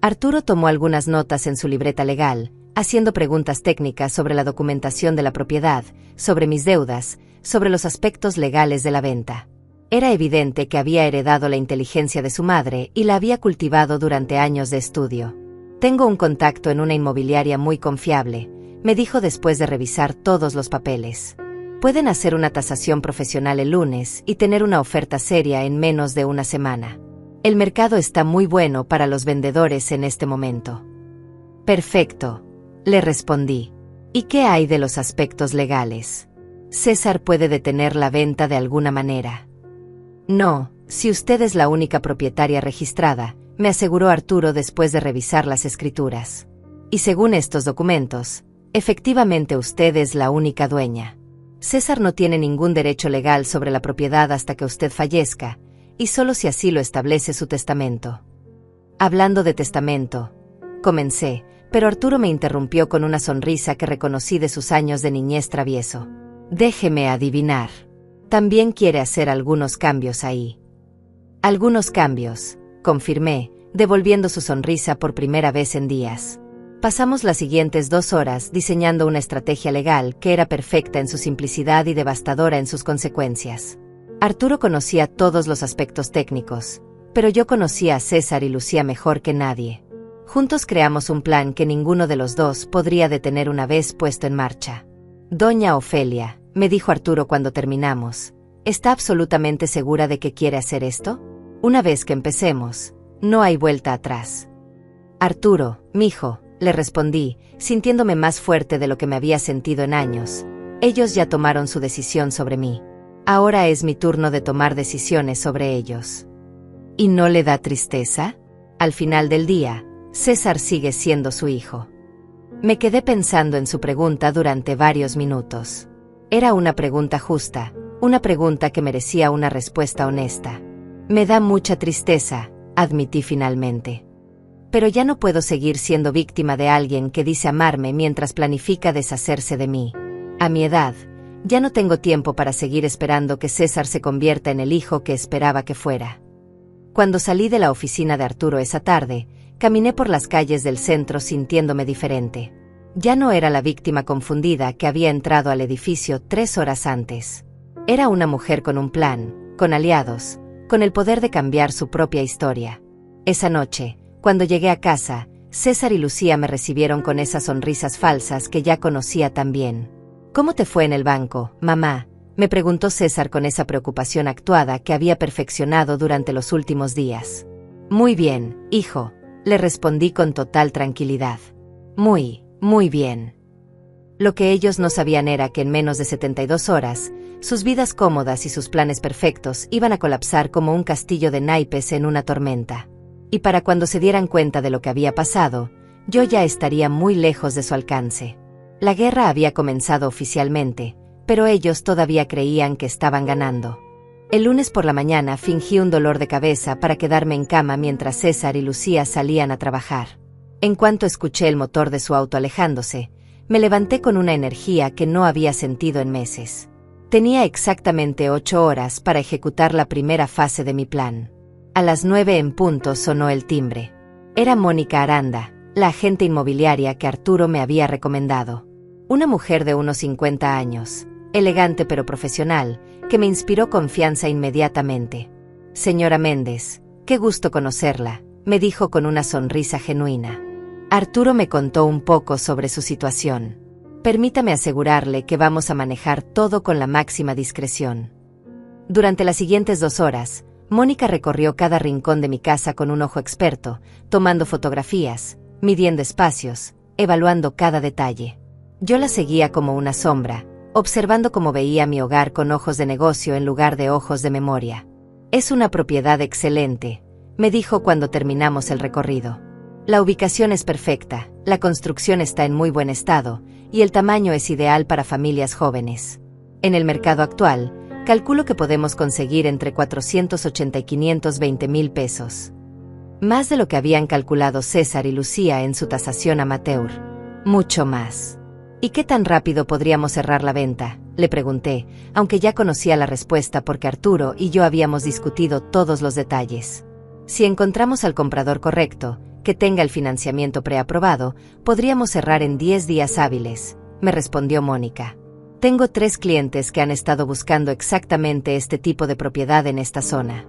Arturo tomó algunas notas en su libreta legal, haciendo preguntas técnicas sobre la documentación de la propiedad, sobre mis deudas, sobre los aspectos legales de la venta. Era evidente que había heredado la inteligencia de su madre y la había cultivado durante años de estudio. Tengo un contacto en una inmobiliaria muy confiable, me dijo después de revisar todos los papeles. Pueden hacer una tasación profesional el lunes y tener una oferta seria en menos de una semana. El mercado está muy bueno para los vendedores en este momento. Perfecto, le respondí. ¿Y qué hay de los aspectos legales? ¿César puede detener la venta de alguna manera? No, si usted es la única propietaria registrada, me aseguró Arturo después de revisar las escrituras. Y según estos documentos, efectivamente usted es la única dueña. César no tiene ningún derecho legal sobre la propiedad hasta que usted fallezca, y solo si así lo establece su testamento. Hablando de testamento, comencé, pero Arturo me interrumpió con una sonrisa que reconocí de sus años de niñez travieso. Déjeme adivinar. También quiere hacer algunos cambios ahí. Algunos cambios, confirmé, devolviendo su sonrisa por primera vez en días. Pasamos las siguientes 2 horas diseñando una estrategia legal que era perfecta en su simplicidad y devastadora en sus consecuencias. Arturo conocía todos los aspectos técnicos, pero yo conocía a César y Lucía mejor que nadie. Juntos creamos un plan que ninguno de los dos podría detener una vez puesto en marcha. Doña Ofelia, me dijo Arturo cuando terminamos, ¿está absolutamente segura de que quiere hacer esto? Una vez que empecemos, no hay vuelta atrás. Arturo, mijo, le respondí, sintiéndome más fuerte de lo que me había sentido en años. Ellos ya tomaron su decisión sobre mí. Ahora es mi turno de tomar decisiones sobre ellos. ¿Y no le da tristeza? Al final del día, César sigue siendo su hijo. Me quedé pensando en su pregunta durante varios minutos. Era una pregunta justa, una pregunta que merecía una respuesta honesta. Me da mucha tristeza, admití finalmente. Pero ya no puedo seguir siendo víctima de alguien que dice amarme mientras planifica deshacerse de mí. A mi edad, ya no tengo tiempo para seguir esperando que César se convierta en el hijo que esperaba que fuera. Cuando salí de la oficina de Arturo esa tarde, caminé por las calles del centro sintiéndome diferente. Ya no era la víctima confundida que había entrado al edificio 3 horas antes. Era una mujer con un plan, con aliados, con el poder de cambiar su propia historia. Esa noche, cuando llegué a casa, César y Lucía me recibieron con esas sonrisas falsas que ya conocía tan bien. ¿Cómo te fue en el banco, mamá?, me preguntó César con esa preocupación actuada que había perfeccionado durante los últimos días. Muy bien, hijo, le respondí con total tranquilidad. Muy bien. Lo que ellos no sabían era que en menos de 72 horas, sus vidas cómodas y sus planes perfectos iban a colapsar como un castillo de naipes en una tormenta. Y para cuando se dieran cuenta de lo que había pasado, yo ya estaría muy lejos de su alcance. La guerra había comenzado oficialmente, pero ellos todavía creían que estaban ganando. El lunes por la mañana fingí un dolor de cabeza para quedarme en cama mientras César y Lucía salían a trabajar. En cuanto escuché el motor de su auto alejándose, me levanté con una energía que no había sentido en meses. Tenía exactamente 8 horas para ejecutar la primera fase de mi plan. A las 9 en punto sonó el timbre. Era Mónica Aranda, la agente inmobiliaria que Arturo me había recomendado. Una mujer de unos 50 años, elegante pero profesional, que me inspiró confianza inmediatamente. Señora Méndez, qué gusto conocerla, me dijo con una sonrisa genuina. Arturo me contó un poco sobre su situación. Permítame asegurarle que vamos a manejar todo con la máxima discreción. Durante las siguientes 2 horas, Mónica recorrió cada rincón de mi casa con un ojo experto, tomando fotografías, midiendo espacios, evaluando cada detalle. Yo la seguía como una sombra, observando cómo veía mi hogar con ojos de negocio en lugar de ojos de memoria. Es una propiedad excelente, me dijo cuando terminamos el recorrido. La ubicación es perfecta, la construcción está en muy buen estado, y el tamaño es ideal para familias jóvenes. En el mercado actual, calculo que podemos conseguir entre 480 y 520,000 pesos. Más de lo que habían calculado César y Lucía en su tasación amateur. Mucho más. ¿Y qué tan rápido podríamos cerrar la venta?, le pregunté, aunque ya conocía la respuesta porque Arturo y yo habíamos discutido todos los detalles. Si encontramos al comprador correcto, que tenga el financiamiento preaprobado, podríamos cerrar en 10 días hábiles, me respondió Mónica. Tengo 3 clientes que han estado buscando exactamente este tipo de propiedad en esta zona.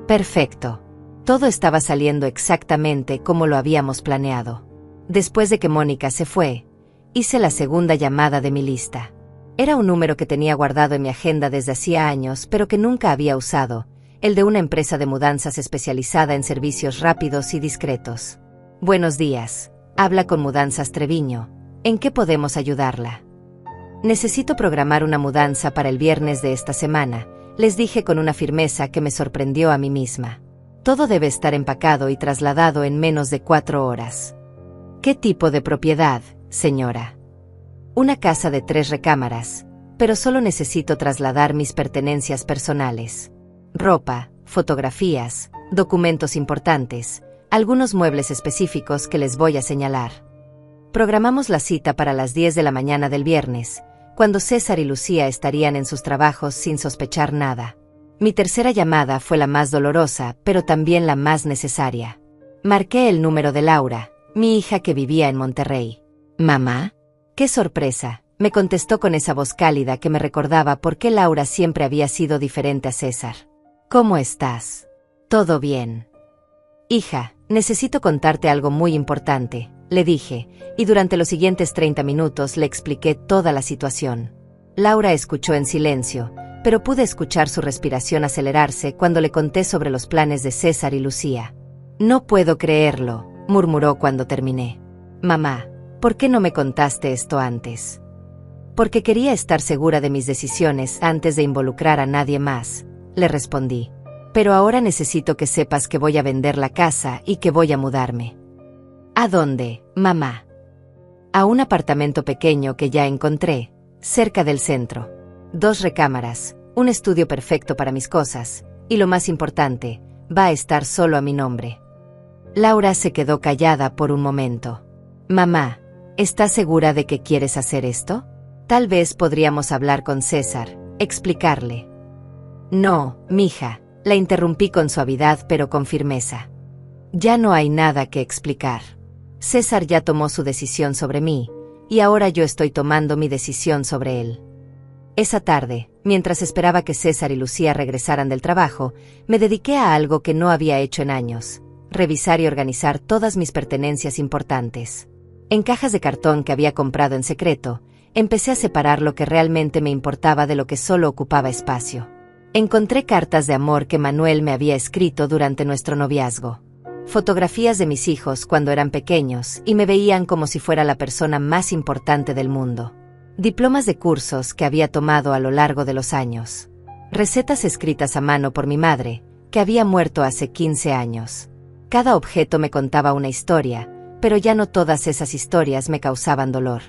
Perfecto. Todo estaba saliendo exactamente como lo habíamos planeado. Después de que Mónica se fue, hice la segunda llamada de mi lista. Era un número que tenía guardado en mi agenda desde hacía años, pero que nunca había usado, el de una empresa de mudanzas especializada en servicios rápidos y discretos. Buenos días, habla con Mudanzas Treviño. ¿En qué podemos ayudarla? Necesito programar una mudanza para el viernes de esta semana, les dije con una firmeza que me sorprendió a mí misma. Todo debe estar empacado y trasladado en menos de 4 horas. ¿Qué tipo de propiedad, señora? Una casa de 3 recámaras, pero solo necesito trasladar mis pertenencias personales. Ropa, fotografías, documentos importantes, algunos muebles específicos que les voy a señalar. Programamos la cita para las 10 de la mañana del viernes, cuando César y Lucía estarían en sus trabajos sin sospechar nada. Mi tercera llamada fue la más dolorosa, pero también la más necesaria. Marqué el número de Laura, mi hija que vivía en Monterrey. ¿Mamá? ¡Qué sorpresa!, me contestó con esa voz cálida que me recordaba por qué Laura siempre había sido diferente a César. ¿Cómo estás? ¿Todo bien? Hija, necesito contarte algo muy importante, le dije, y durante los siguientes 30 minutos le expliqué toda la situación. Laura escuchó en silencio, pero pude escuchar su respiración acelerarse cuando le conté sobre los planes de César y Lucía. No puedo creerlo, murmuró cuando terminé. Mamá, ¿por qué no me contaste esto antes? Porque quería estar segura de mis decisiones antes de involucrar a nadie más, le respondí. Pero ahora necesito que sepas que voy a vender la casa y que voy a mudarme. ¿A dónde, mamá? A un apartamento pequeño que ya encontré, cerca del centro. 2 recámaras, un estudio perfecto para mis cosas, y lo más importante, va a estar solo a mi nombre. Laura se quedó callada por un momento. Mamá, ¿estás segura de que quieres hacer esto? Tal vez podríamos hablar con César, explicarle. No, mija, la interrumpí con suavidad pero con firmeza. Ya no hay nada que explicar. César ya tomó su decisión sobre mí, y ahora yo estoy tomando mi decisión sobre él. Esa tarde, mientras esperaba que César y Lucía regresaran del trabajo, me dediqué a algo que no había hecho en años: revisar y organizar todas mis pertenencias importantes. En cajas de cartón que había comprado en secreto, empecé a separar lo que realmente me importaba de lo que solo ocupaba espacio. Encontré cartas de amor que Manuel me había escrito durante nuestro noviazgo. Fotografías de mis hijos cuando eran pequeños y me veían como si fuera la persona más importante del mundo. Diplomas de cursos que había tomado a lo largo de los años. Recetas escritas a mano por mi madre, que había muerto hace 15 años. Cada objeto me contaba una historia, pero ya no todas esas historias me causaban dolor.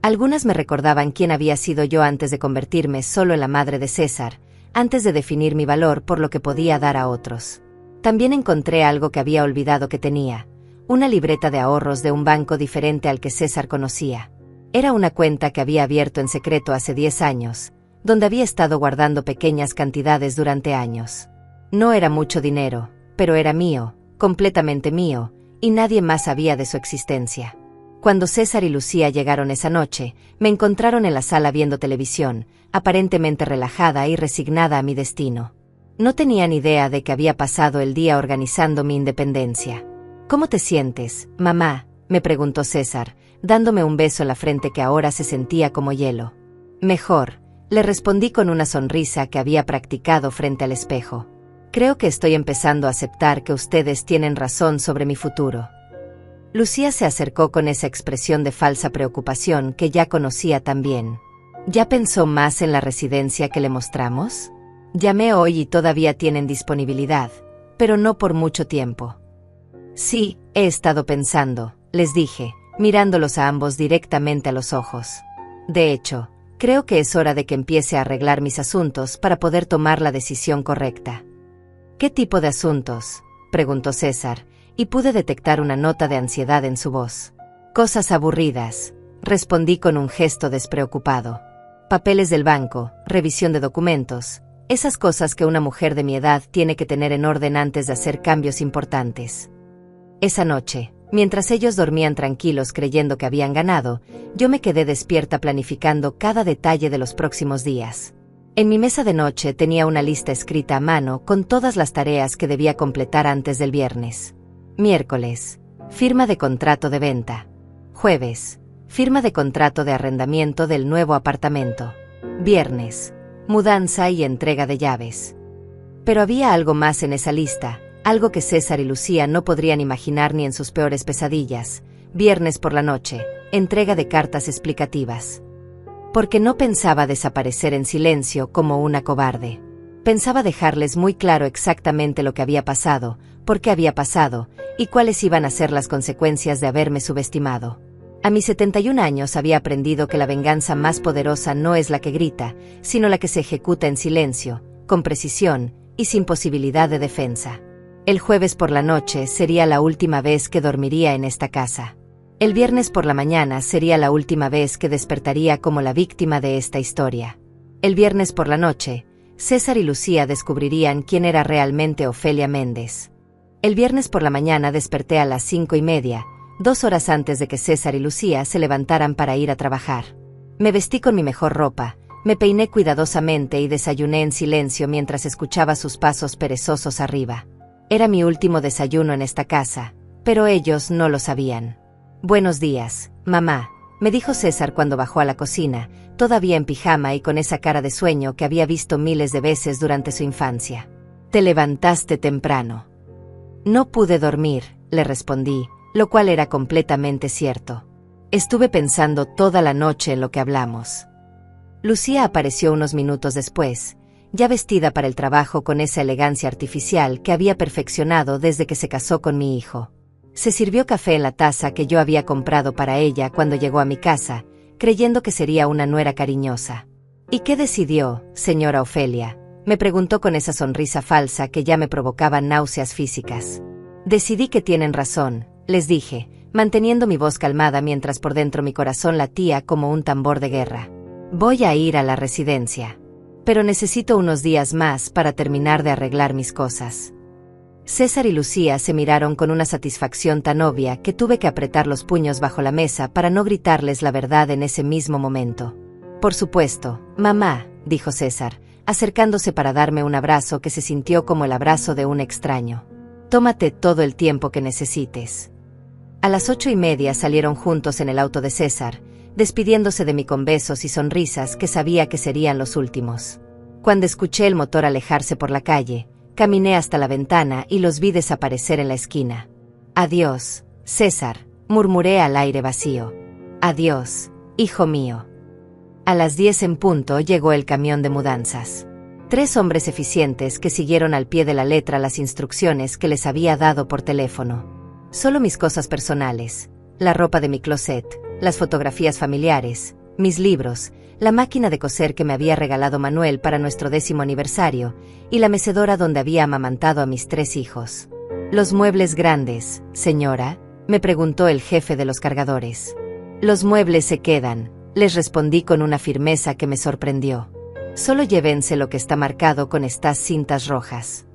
Algunas me recordaban quién había sido yo antes de convertirme solo en la madre de César, antes de definir mi valor por lo que podía dar a otros. También encontré algo que había olvidado que tenía: una libreta de ahorros de un banco diferente al que César conocía. Era una cuenta que había abierto en secreto hace 10 años, donde había estado guardando pequeñas cantidades durante años. No era mucho dinero, pero era mío, completamente mío, y nadie más sabía de su existencia. Cuando César y Lucía llegaron esa noche, me encontraron en la sala viendo televisión, aparentemente relajada y resignada a mi destino. No tenían idea de que había pasado el día organizando mi independencia. ¿Cómo te sientes, mamá?, me preguntó César, dándome un beso en la frente que ahora se sentía como hielo. Mejor, le respondí con una sonrisa que había practicado frente al espejo. Creo que estoy empezando a aceptar que ustedes tienen razón sobre mi futuro. Lucía se acercó con esa expresión de falsa preocupación que ya conocía tan bien. ¿Ya pensó más en la residencia que le mostramos? Llamé hoy y todavía tienen disponibilidad, pero no por mucho tiempo. Sí, he estado pensando, les dije, mirándolos a ambos directamente a los ojos. De hecho, creo que es hora de que empiece a arreglar mis asuntos para poder tomar la decisión correcta. ¿Qué tipo de asuntos?, preguntó César, y pude detectar una nota de ansiedad en su voz. Cosas aburridas, respondí con un gesto despreocupado. Papeles del banco, revisión de documentos, esas cosas que una mujer de mi edad tiene que tener en orden antes de hacer cambios importantes. Esa noche, mientras ellos dormían tranquilos creyendo que habían ganado, yo me quedé despierta planificando cada detalle de los próximos días. En mi mesa de noche tenía una lista escrita a mano con todas las tareas que debía completar antes del viernes. Miércoles, firma de contrato de venta. Jueves, firma de contrato de arrendamiento del nuevo apartamento. Viernes, mudanza y entrega de llaves. Pero había algo más en esa lista, algo que César y Lucía no podrían imaginar ni en sus peores pesadillas. Viernes por la noche, entrega de cartas explicativas. Porque no pensaba desaparecer en silencio como una cobarde. Pensaba dejarles muy claro exactamente lo que había pasado, por qué había pasado, y cuáles iban a ser las consecuencias de haberme subestimado. A mis 71 años había aprendido que la venganza más poderosa no es la que grita, sino la que se ejecuta en silencio, con precisión y sin posibilidad de defensa. El jueves por la noche sería la última vez que dormiría en esta casa. El viernes por la mañana sería la última vez que despertaría como la víctima de esta historia. El viernes por la noche, César y Lucía descubrirían quién era realmente Ofelia Méndez. El viernes por la mañana desperté a las 5:30, 2 horas antes de que César y Lucía se levantaran para ir a trabajar. Me vestí con mi mejor ropa, me peiné cuidadosamente y desayuné en silencio mientras escuchaba sus pasos perezosos arriba. Era mi último desayuno en esta casa, pero ellos no lo sabían. «Buenos días, mamá», me dijo César cuando bajó a la cocina, todavía en pijama y con esa cara de sueño que había visto miles de veces durante su infancia. «Te levantaste temprano». «No pude dormir», le respondí, lo cual era completamente cierto. Estuve pensando toda la noche en lo que hablamos. Lucía apareció unos minutos después, ya vestida para el trabajo con esa elegancia artificial que había perfeccionado desde que se casó con mi hijo. Se sirvió café en la taza que yo había comprado para ella cuando llegó a mi casa, creyendo que sería una nuera cariñosa. «¿Y qué decidió, señora Ofelia?», me preguntó con esa sonrisa falsa que ya me provocaba náuseas físicas. «Decidí que tienen razón», les dije, manteniendo mi voz calmada mientras por dentro mi corazón latía como un tambor de guerra. «Voy a ir a la residencia. Pero necesito unos días más para terminar de arreglar mis cosas». César y Lucía se miraron con una satisfacción tan obvia que tuve que apretar los puños bajo la mesa para no gritarles la verdad en ese mismo momento. «Por supuesto, mamá», dijo César, acercándose para darme un abrazo que se sintió como el abrazo de un extraño. «Tómate todo el tiempo que necesites». A las 8:30 salieron juntos en el auto de César, despidiéndose de mí con besos y sonrisas que sabía que serían los últimos. Cuando escuché el motor alejarse por la calle, caminé hasta la ventana y los vi desaparecer en la esquina. «Adiós, César», murmuré al aire vacío. «Adiós, hijo mío». A las 10 en punto llegó el camión de mudanzas. 3 hombres eficientes que siguieron al pie de la letra las instrucciones que les había dado por teléfono. Solo mis cosas personales, la ropa de mi closet, las fotografías familiares, mis libros, la máquina de coser que me había regalado Manuel para nuestro 10º aniversario, y la mecedora donde había amamantado a mis 3 hijos. «¿Los muebles grandes, señora?», me preguntó el jefe de los cargadores. «Los muebles se quedan», les respondí con una firmeza que me sorprendió. «Solo llévense lo que está marcado con estas cintas rojas».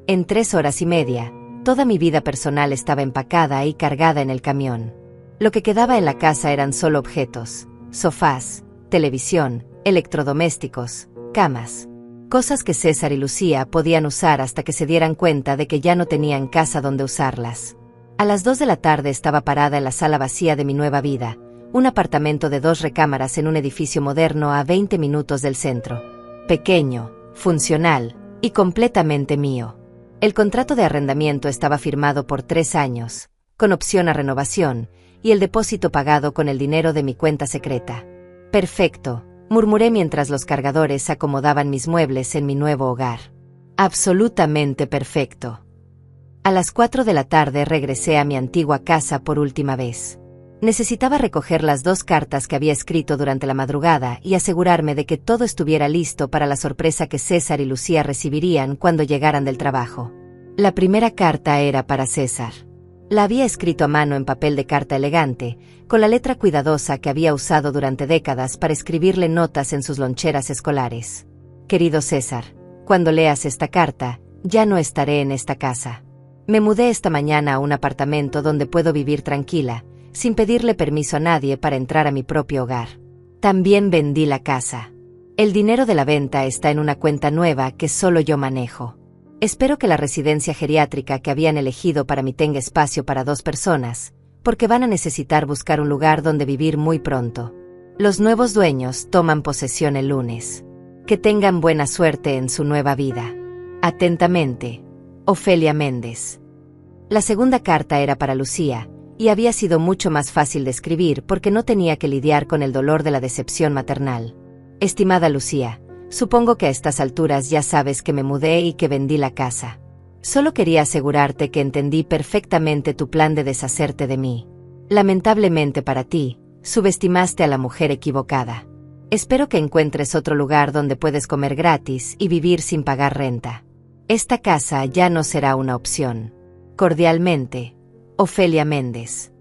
En 3 horas y media, toda mi vida personal estaba empacada y cargada en el camión. Lo que quedaba en la casa eran solo objetos: sofás, televisión, electrodomésticos, camas. Cosas que César y Lucía podían usar hasta que se dieran cuenta de que ya no tenían casa donde usarlas. A las 2 de la tarde estaba parada en la sala vacía de mi nueva vida, un apartamento de 2 recámaras en un edificio moderno a 20 minutos del centro. Pequeño, funcional, Y completamente mío. El contrato de arrendamiento estaba firmado por 3 años, con opción a renovación, y el depósito pagado con el dinero de mi cuenta secreta. Perfecto, murmuré mientras los cargadores acomodaban mis muebles en mi nuevo hogar. Absolutamente perfecto. A las 4 de la tarde regresé a mi antigua casa por última vez. Necesitaba recoger las 2 cartas que había escrito durante la madrugada y asegurarme de que todo estuviera listo para la sorpresa que César y Lucía recibirían cuando llegaran del trabajo. La primera carta era para César. La había escrito a mano en papel de carta elegante, con la letra cuidadosa que había usado durante décadas para escribirle notas en sus loncheras escolares. Querido César, cuando leas esta carta, ya no estaré en esta casa. Me mudé esta mañana a un apartamento donde puedo vivir tranquila, sin pedirle permiso a nadie para entrar a mi propio hogar. También vendí la casa. El dinero de la venta está en una cuenta nueva que solo yo manejo. Espero que la residencia geriátrica que habían elegido para mí tenga espacio para 2 personas, porque van a necesitar buscar un lugar donde vivir muy pronto. Los nuevos dueños toman posesión el lunes. Que tengan buena suerte en su nueva vida. Atentamente, Ofelia Méndez. La segunda carta era para Lucía, y había sido mucho más fácil de escribir porque no tenía que lidiar con el dolor de la decepción maternal. Estimada Lucía, supongo que a estas alturas ya sabes que me mudé y que vendí la casa. Solo quería asegurarte que entendí perfectamente tu plan de deshacerte de mí. Lamentablemente para ti, subestimaste a la mujer equivocada. Espero que encuentres otro lugar donde puedes comer gratis y vivir sin pagar renta. Esta casa ya no será una opción. Cordialmente, Ofelia Méndez.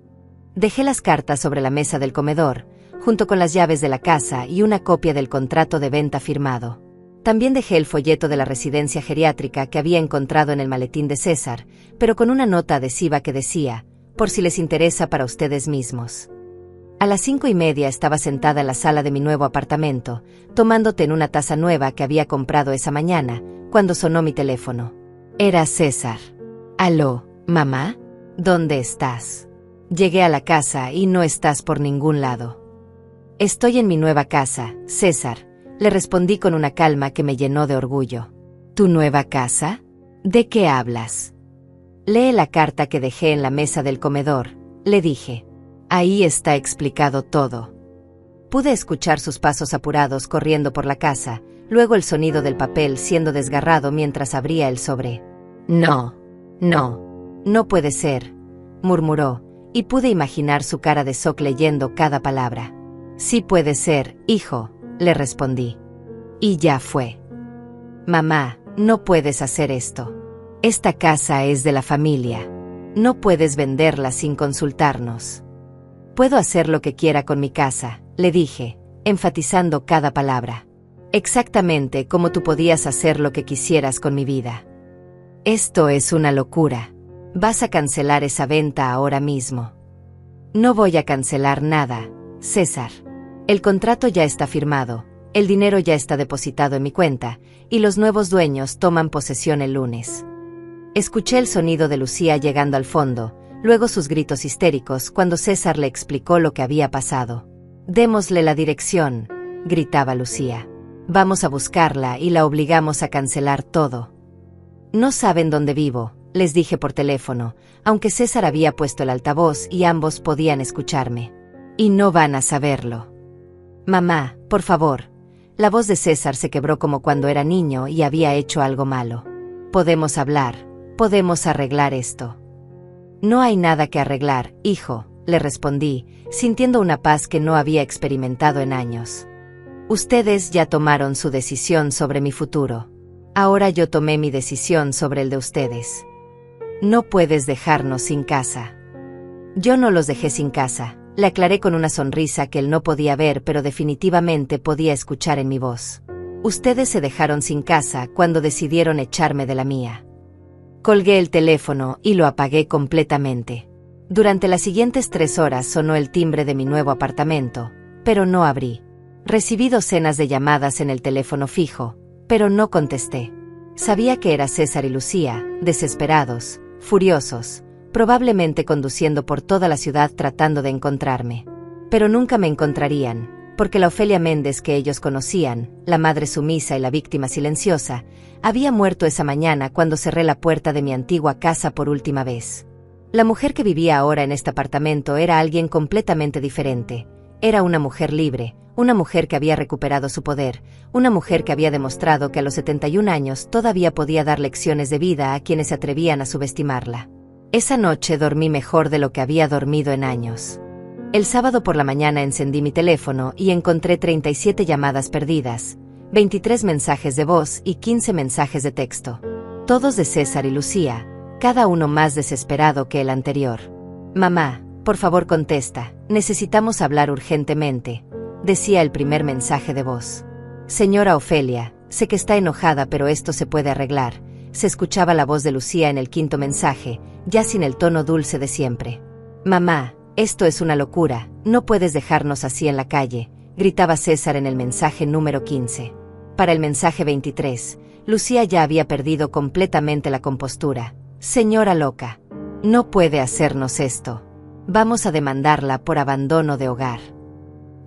Dejé las cartas sobre la mesa del comedor, junto con las llaves de la casa y una copia del contrato de venta firmado. También dejé el folleto de la residencia geriátrica que había encontrado en el maletín de César, pero con una nota adhesiva que decía, por si les interesa para ustedes mismos. A las 5:30 estaba sentada en la sala de mi nuevo apartamento, tomando té en una taza nueva que había comprado esa mañana, cuando sonó mi teléfono. Era César. «Aló, mamá, ¿dónde estás? Llegué a la casa y no estás por ningún lado». «Estoy en mi nueva casa, César», le respondí con una calma que me llenó de orgullo. «¿Tu nueva casa? ¿De qué hablas?» «Lee la carta que dejé en la mesa del comedor», le dije. «Ahí está explicado todo». Pude escuchar sus pasos apurados corriendo por la casa, luego el sonido del papel siendo desgarrado mientras abría el sobre. «No, no puede ser», murmuró, y pude imaginar su cara de shock leyendo cada palabra. «Sí puede ser, hijo», le respondí. Y ya fue. «Mamá, no puedes hacer esto. Esta casa es de la familia. No puedes venderla sin consultarnos». «Puedo hacer lo que quiera con mi casa», le dije, enfatizando cada palabra. «Exactamente como tú podías hacer lo que quisieras con mi vida». «Esto es una locura. Vas a cancelar esa venta ahora mismo». «No voy a cancelar nada, César. El contrato ya está firmado, el dinero ya está depositado en mi cuenta, y los nuevos dueños toman posesión el lunes». Escuché el sonido de Lucía llegando al fondo, luego sus gritos histéricos cuando César le explicó lo que había pasado. «Démosle la dirección», gritaba Lucía. «Vamos a buscarla y la obligamos a cancelar todo». «No saben dónde vivo», les dije por teléfono, aunque César había puesto el altavoz y ambos podían escucharme. «Y no van a saberlo». «Mamá, por favor». La voz de César se quebró como cuando era niño y había hecho algo malo. «Podemos hablar, podemos arreglar esto». «No hay nada que arreglar, hijo», le respondí, sintiendo una paz que no había experimentado en años. «Ustedes ya tomaron su decisión sobre mi futuro. Ahora yo tomé mi decisión sobre el de ustedes. No puedes dejarnos sin casa». «Yo no los dejé sin casa», le aclaré con una sonrisa que él no podía ver pero definitivamente podía escuchar en mi voz. «Ustedes se dejaron sin casa cuando decidieron echarme de la mía». Colgué el teléfono y lo apagué completamente. Durante las siguientes 3 horas sonó el timbre de mi nuevo apartamento, pero no abrí. Recibí docenas de llamadas en el teléfono fijo, pero no contesté. Sabía que era César y Lucía, desesperados, furiosos, probablemente conduciendo por toda la ciudad tratando de encontrarme. Pero nunca me encontrarían, porque la Ofelia Méndez que ellos conocían, la madre sumisa y la víctima silenciosa, había muerto esa mañana cuando cerré la puerta de mi antigua casa por última vez. La mujer que vivía ahora en este apartamento era alguien completamente diferente. Era una mujer libre, una mujer que había recuperado su poder, una mujer que había demostrado que a los 71 años todavía podía dar lecciones de vida a quienes se atrevían a subestimarla. Esa noche dormí mejor de lo que había dormido en años. El sábado por la mañana encendí mi teléfono y encontré 37 llamadas perdidas, 23 mensajes de voz y 15 mensajes de texto. Todos de César y Lucía, cada uno más desesperado que el anterior. «Mamá, por favor contesta, necesitamos hablar urgentemente», decía el primer mensaje de voz. «Señora Ofelia, sé que está enojada pero esto se puede arreglar», se escuchaba la voz de Lucía en el quinto mensaje, ya sin el tono dulce de siempre. «Mamá, esto es una locura, no puedes dejarnos así en la calle», gritaba César en el mensaje número 15. Para el mensaje 23, Lucía ya había perdido completamente la compostura. «Señora loca, no puede hacernos esto. Vamos a demandarla por abandono de hogar».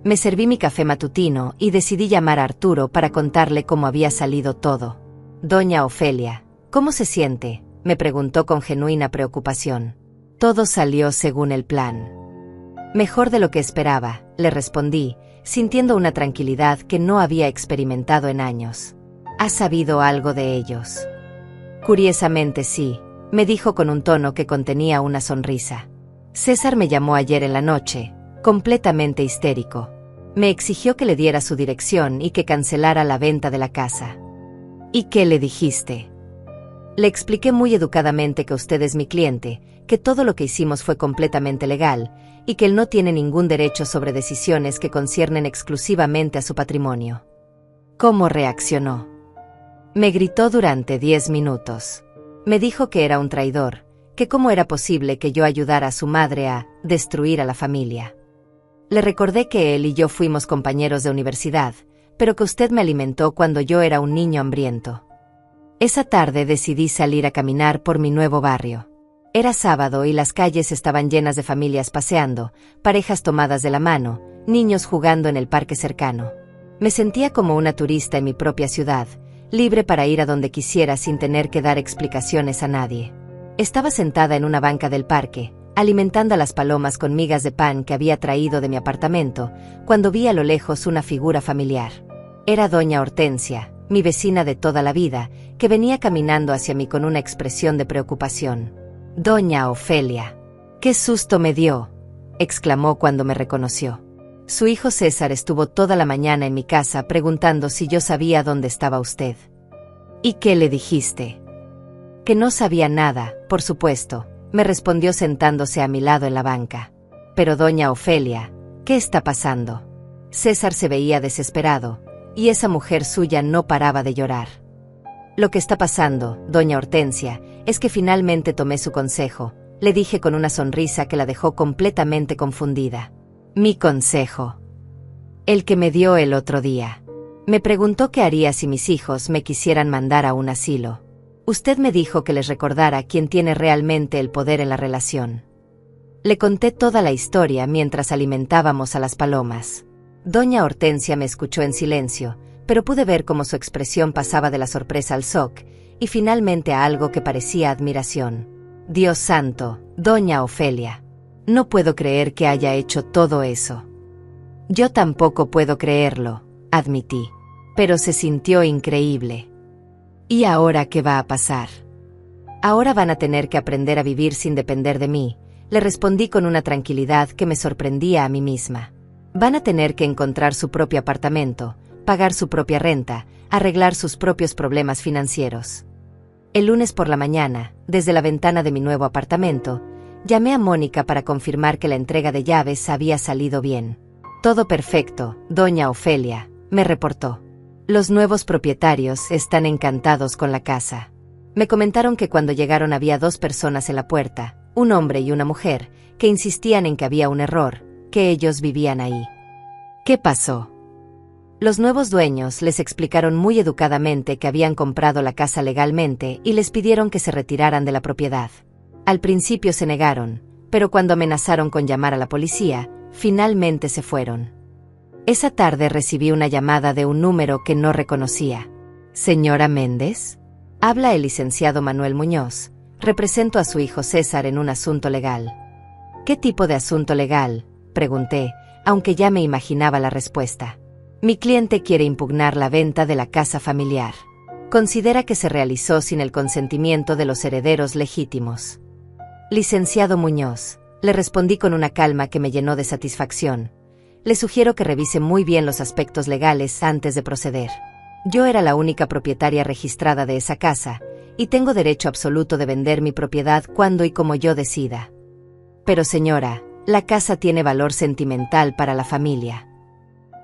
Me serví mi café matutino y decidí llamar a Arturo para contarle cómo había salido todo. «Doña Ofelia, ¿cómo se siente?», me preguntó con genuina preocupación. «Todo salió según el plan». «Mejor de lo que esperaba», le respondí, sintiendo una tranquilidad que no había experimentado en años. «¿Has sabido algo de ellos?». «Curiosamente sí», me dijo con un tono que contenía una sonrisa. «César me llamó ayer en la noche, completamente histérico. Me exigió que le diera su dirección y que cancelara la venta de la casa». «¿Y qué le dijiste?». «Le expliqué muy educadamente que usted es mi cliente, que todo lo que hicimos fue completamente legal, y que él no tiene ningún derecho sobre decisiones que conciernen exclusivamente a su patrimonio». ¿Cómo reaccionó? Me gritó durante 10 minutos. Me dijo que era un traidor, que cómo era posible que yo ayudara a su madre a destruir a la familia. Le recordé que él y yo fuimos compañeros de universidad, pero que usted me alimentó cuando yo era un niño hambriento. Esa tarde decidí salir a caminar por mi nuevo barrio. Era sábado y las calles estaban llenas de familias paseando, parejas tomadas de la mano, niños jugando en el parque cercano. Me sentía como una turista en mi propia ciudad, libre para ir a donde quisiera sin tener que dar explicaciones a nadie. Estaba sentada en una banca del parque, alimentando a las palomas con migas de pan que había traído de mi apartamento, cuando vi a lo lejos una figura familiar. Era doña Hortensia, mi vecina de toda la vida, que venía caminando hacia mí con una expresión de preocupación. «Doña Ofelia, qué susto me dio», exclamó cuando me reconoció. Su hijo César estuvo toda la mañana en mi casa preguntando si yo sabía dónde estaba usted. «¿Y qué le dijiste?». «Que no sabía nada, por supuesto», me respondió sentándose a mi lado en la banca. «Pero doña Ofelia, ¿qué está pasando?». César se veía desesperado, y esa mujer suya no paraba de llorar. «Lo que está pasando, doña Hortensia, es que finalmente tomé su consejo», le dije con una sonrisa que la dejó completamente confundida. «¿Mi consejo?». «El que me dio el otro día. Me preguntó qué haría si mis hijos me quisieran mandar a un asilo. Usted me dijo que les recordara quién tiene realmente el poder en la relación». Le conté toda la historia mientras alimentábamos a las palomas. Doña Hortensia me escuchó en silencio, pero pude ver cómo su expresión pasaba de la sorpresa al shock, y finalmente a algo que parecía admiración. «Dios santo, doña Ofelia. No puedo creer que haya hecho todo eso». «Yo tampoco puedo creerlo», admití. «Pero se sintió increíble». «¿Y ahora qué va a pasar?». «Ahora van a tener que aprender a vivir sin depender de mí», le respondí con una tranquilidad que me sorprendía a mí misma. «Van a tener que encontrar su propio apartamento, pagar su propia renta, arreglar sus propios problemas financieros». El lunes por la mañana, desde la ventana de mi nuevo apartamento, llamé a Mónica para confirmar que la entrega de llaves había salido bien. «Todo perfecto, doña Ofelia», me reportó. «Los nuevos propietarios están encantados con la casa. Me comentaron que cuando llegaron había 2 personas en la puerta, un hombre y una mujer, que insistían en que había un error, que ellos vivían ahí». «¿Qué pasó?». Los nuevos dueños les explicaron muy educadamente que habían comprado la casa legalmente y les pidieron que se retiraran de la propiedad. Al principio se negaron, pero cuando amenazaron con llamar a la policía, finalmente se fueron. Esa tarde recibí una llamada de un número que no reconocía. ¿Señora Méndez? Habla el licenciado Manuel Muñoz. Represento a su hijo César en un asunto legal. ¿Qué tipo de asunto legal?, pregunté, aunque ya me imaginaba la respuesta. Mi cliente quiere impugnar la venta de la casa familiar. Considera que se realizó sin el consentimiento de los herederos legítimos. Licenciado Muñoz, le respondí con una calma que me llenó de satisfacción. Le sugiero que revise muy bien los aspectos legales antes de proceder. Yo era la única propietaria registrada de esa casa, y tengo derecho absoluto de vender mi propiedad cuando y como yo decida. Pero señora, la casa tiene valor sentimental para la familia.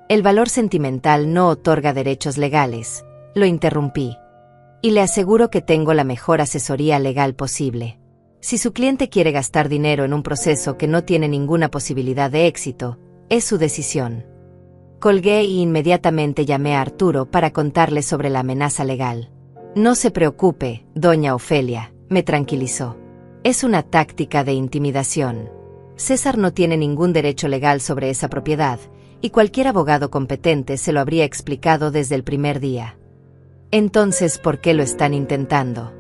El valor sentimental no otorga derechos legales, lo interrumpí. Y le aseguro que tengo la mejor asesoría legal posible. Si su cliente quiere gastar dinero en un proceso que no tiene ninguna posibilidad de éxito, es su decisión. Colgué y inmediatamente llamé a Arturo para contarle sobre la amenaza legal. No se preocupe, doña Ofelia, me tranquilizó. Es una táctica de intimidación. César no tiene ningún derecho legal sobre esa propiedad, y cualquier abogado competente se lo habría explicado desde el primer día. Entonces, ¿por qué lo están intentando?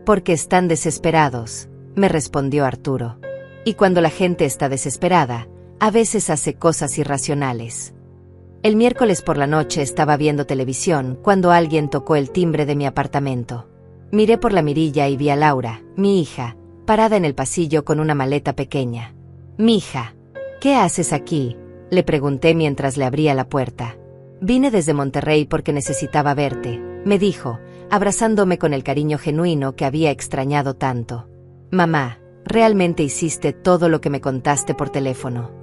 Porque están desesperados, me respondió Arturo. Y cuando la gente está desesperada, a veces hace cosas irracionales. El miércoles por la noche estaba viendo televisión cuando alguien tocó el timbre de mi apartamento. Miré por la mirilla y vi a Laura, mi hija, parada en el pasillo con una maleta pequeña. «Mija, ¿qué haces aquí?», le pregunté mientras le abría la puerta. «Vine desde Monterrey porque necesitaba verte», me dijo, abrazándome con el cariño genuino que había extrañado tanto. «Mamá, realmente hiciste todo lo que me contaste por teléfono».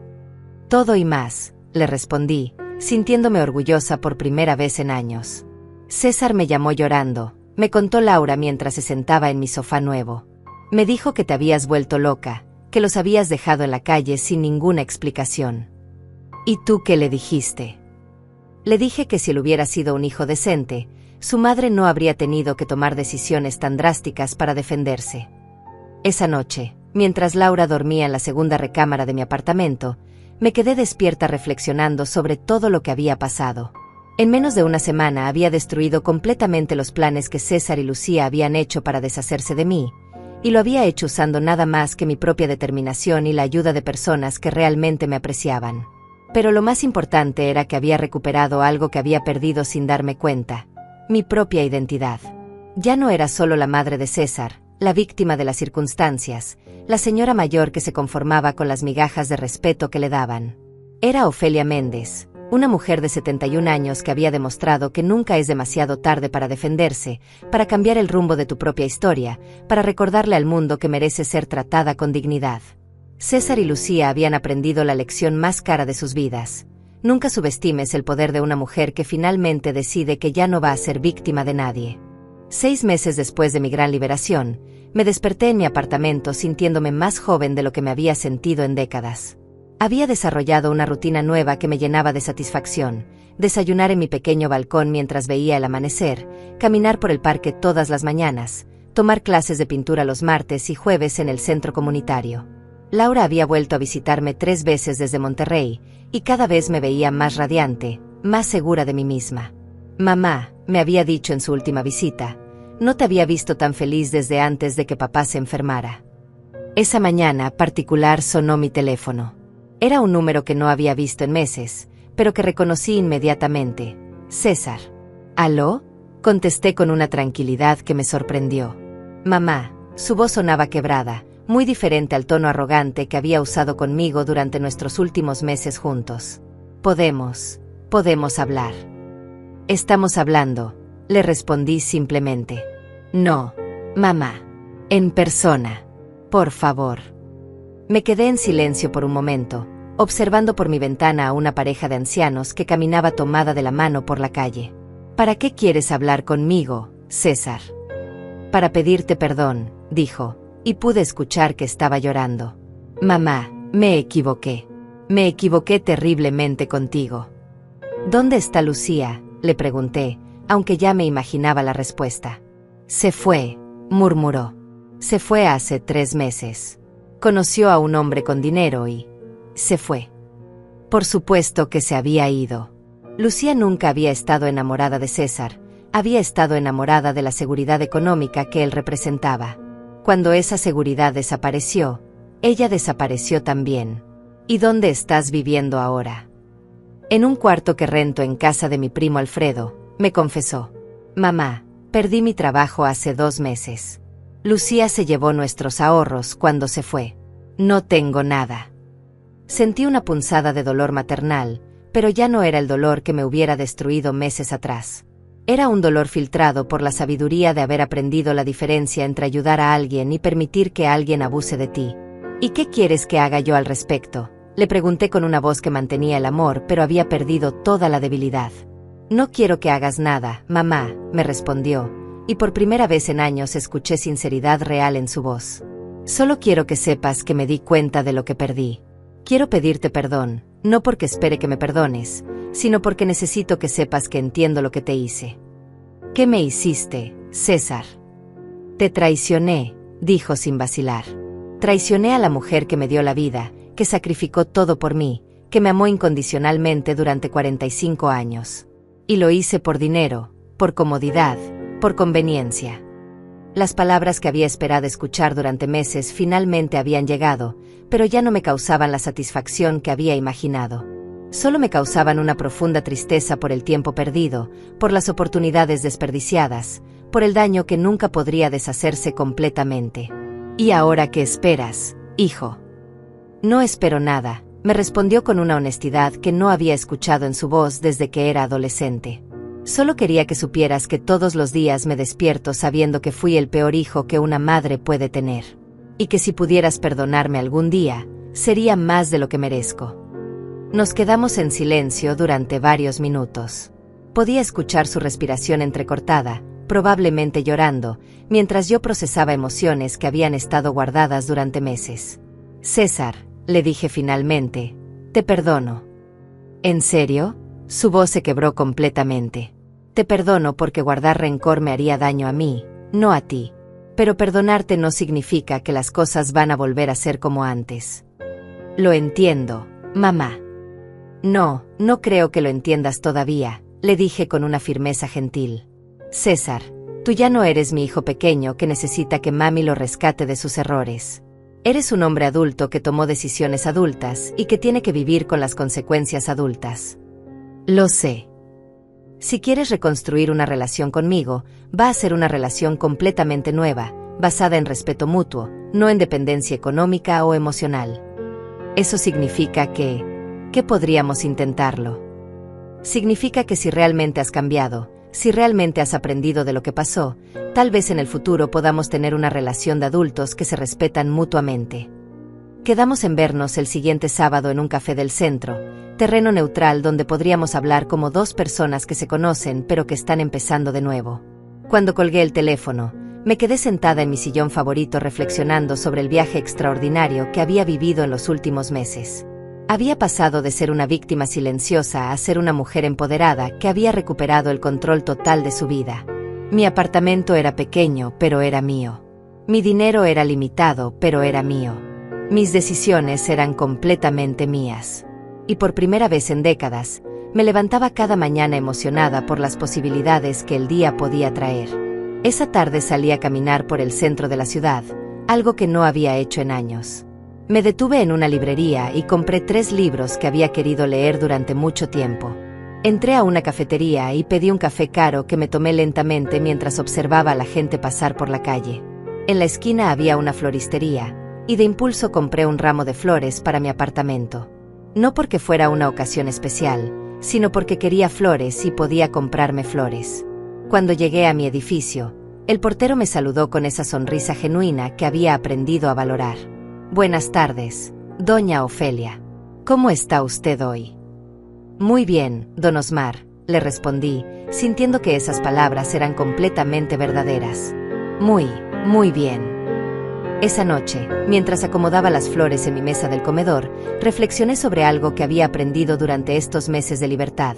«Todo y más», le respondí, sintiéndome orgullosa por primera vez en años. «César me llamó llorando», me contó Laura mientras se sentaba en mi sofá nuevo. «Me dijo que te habías vuelto loca, que los habías dejado en la calle sin ninguna explicación». «¿Y tú qué le dijiste?». Le dije que si él hubiera sido un hijo decente, su madre no habría tenido que tomar decisiones tan drásticas para defenderse. Esa noche, mientras Laura dormía en la segunda recámara de mi apartamento, me quedé despierta reflexionando sobre todo lo que había pasado. En menos de una semana había destruido completamente los planes que César y Lucía habían hecho para deshacerse de mí, y lo había hecho usando nada más que mi propia determinación y la ayuda de personas que realmente me apreciaban. Pero lo más importante era que había recuperado algo que había perdido sin darme cuenta: mi propia identidad. Ya no era solo la madre de César, la víctima de las circunstancias, la señora mayor que se conformaba con las migajas de respeto que le daban. Era Ofelia Méndez, una mujer de 71 años que había demostrado que nunca es demasiado tarde para defenderse, para cambiar el rumbo de tu propia historia, para recordarle al mundo que merece ser tratada con dignidad. César y Lucía habían aprendido la lección más cara de sus vidas. Nunca subestimes el poder de una mujer que finalmente decide que ya no va a ser víctima de nadie. 6 meses después de mi gran liberación, me desperté en mi apartamento sintiéndome más joven de lo que me había sentido en décadas. Había desarrollado una rutina nueva que me llenaba de satisfacción: desayunar en mi pequeño balcón mientras veía el amanecer, caminar por el parque todas las mañanas, tomar clases de pintura los martes y jueves en el centro comunitario. Laura había vuelto a visitarme 3 veces desde Monterrey, y cada vez me veía más radiante, más segura de mí misma. «Mamá», me había dicho en su última visita, «no te había visto tan feliz desde antes de que papá se enfermara». Esa mañana particular sonó mi teléfono. Era un número que no había visto en meses, pero que reconocí inmediatamente: «César». «¿Aló?», contesté con una tranquilidad que me sorprendió. «Mamá», su voz sonaba quebrada, muy diferente al tono arrogante que había usado conmigo durante nuestros últimos meses juntos. Podemos hablar». «Estamos hablando», le respondí simplemente. «No, mamá. En persona. Por favor». Me quedé en silencio por un momento, observando por mi ventana a una pareja de ancianos que caminaba tomada de la mano por la calle. «¿Para qué quieres hablar conmigo, César?» «Para pedirte perdón», dijo, y pude escuchar que estaba llorando. «Mamá, me equivoqué. Me equivoqué terriblemente contigo». «¿Dónde está Lucía?», le pregunté, aunque ya me imaginaba la respuesta. «Se fue», murmuró. «Se fue hace 3 meses. Conoció a un hombre con dinero y se fue». Por supuesto que se había ido. Lucía nunca había estado enamorada de César, había estado enamorada de la seguridad económica que él representaba. Cuando esa seguridad desapareció, ella desapareció también. ¿Y dónde estás viviendo ahora? En un cuarto que rento en casa de mi primo Alfredo, me confesó. Mamá, perdí mi trabajo hace 2 meses. Lucía se llevó nuestros ahorros cuando se fue. No tengo nada. Sentí una punzada de dolor maternal, pero ya no era el dolor que me hubiera destruido meses atrás. Era un dolor filtrado por la sabiduría de haber aprendido la diferencia entre ayudar a alguien y permitir que alguien abuse de ti. ¿Y qué quieres que haga yo al respecto? Le pregunté con una voz que mantenía el amor, pero había perdido toda la debilidad. No quiero que hagas nada, mamá, me respondió, y por primera vez en años escuché sinceridad real en su voz. Solo quiero que sepas que me di cuenta de lo que perdí. Quiero pedirte perdón, no porque espere que me perdones, sino porque necesito que sepas que entiendo lo que te hice. ¿Qué me hiciste, César? Te traicioné, dijo sin vacilar. Traicioné a la mujer que me dio la vida, que sacrificó todo por mí, que me amó incondicionalmente durante 45 años. Y lo hice por dinero, por comodidad, por conveniencia. Las palabras que había esperado escuchar durante meses finalmente habían llegado, pero ya no me causaban la satisfacción que había imaginado. Solo me causaban una profunda tristeza por el tiempo perdido, por las oportunidades desperdiciadas, por el daño que nunca podría deshacerse completamente. ¿Y ahora qué esperas, hijo? No espero nada, me respondió con una honestidad que no había escuchado en su voz desde que era adolescente. Solo quería que supieras que todos los días me despierto sabiendo que fui el peor hijo que una madre puede tener. Y que si pudieras perdonarme algún día, sería más de lo que merezco. Nos quedamos en silencio durante varios minutos. Podía escuchar su respiración entrecortada, probablemente llorando, mientras yo procesaba emociones que habían estado guardadas durante meses. César, le dije finalmente, te perdono. ¿En serio? Su voz se quebró completamente. Te perdono porque guardar rencor me haría daño a mí, no a ti. Pero perdonarte no significa que las cosas van a volver a ser como antes. Lo entiendo, mamá. No, no creo que lo entiendas todavía, le dije con una firmeza gentil. César, tú ya no eres mi hijo pequeño que necesita que mami lo rescate de sus errores. Eres un hombre adulto que tomó decisiones adultas y que tiene que vivir con las consecuencias adultas. Lo sé. Si quieres reconstruir una relación conmigo, va a ser una relación completamente nueva, basada en respeto mutuo, no en dependencia económica o emocional. Eso significa que podríamos intentarlo. Significa que si realmente has cambiado, si realmente has aprendido de lo que pasó, tal vez en el futuro podamos tener una relación de adultos que se respetan mutuamente. Quedamos en vernos el siguiente sábado en un café del centro, terreno neutral donde podríamos hablar como 2 personas que se conocen pero que están empezando de nuevo. Cuando colgué el teléfono, me quedé sentada en mi sillón favorito reflexionando sobre el viaje extraordinario que había vivido en los últimos meses. Había pasado de ser una víctima silenciosa a ser una mujer empoderada que había recuperado el control total de su vida. Mi apartamento era pequeño, pero era mío. Mi dinero era limitado, pero era mío. Mis decisiones eran completamente mías. Y por primera vez en décadas, me levantaba cada mañana emocionada por las posibilidades que el día podía traer. Esa tarde salí a caminar por el centro de la ciudad, algo que no había hecho en años. Me detuve en una librería y compré 3 libros que había querido leer durante mucho tiempo. Entré a una cafetería y pedí un café caro que me tomé lentamente mientras observaba a la gente pasar por la calle. En la esquina había una floristería, y de impulso compré un ramo de flores para mi apartamento. No porque fuera una ocasión especial, sino porque quería flores y podía comprarme flores. Cuando llegué a mi edificio, el portero me saludó con esa sonrisa genuina que había aprendido a valorar. Buenas tardes, doña Ofelia. ¿Cómo está usted hoy? Muy bien, don Osmar, le respondí, sintiendo que esas palabras eran completamente verdaderas. Muy bien. Esa noche, mientras acomodaba las flores en mi mesa del comedor, reflexioné sobre algo que había aprendido durante estos meses de libertad.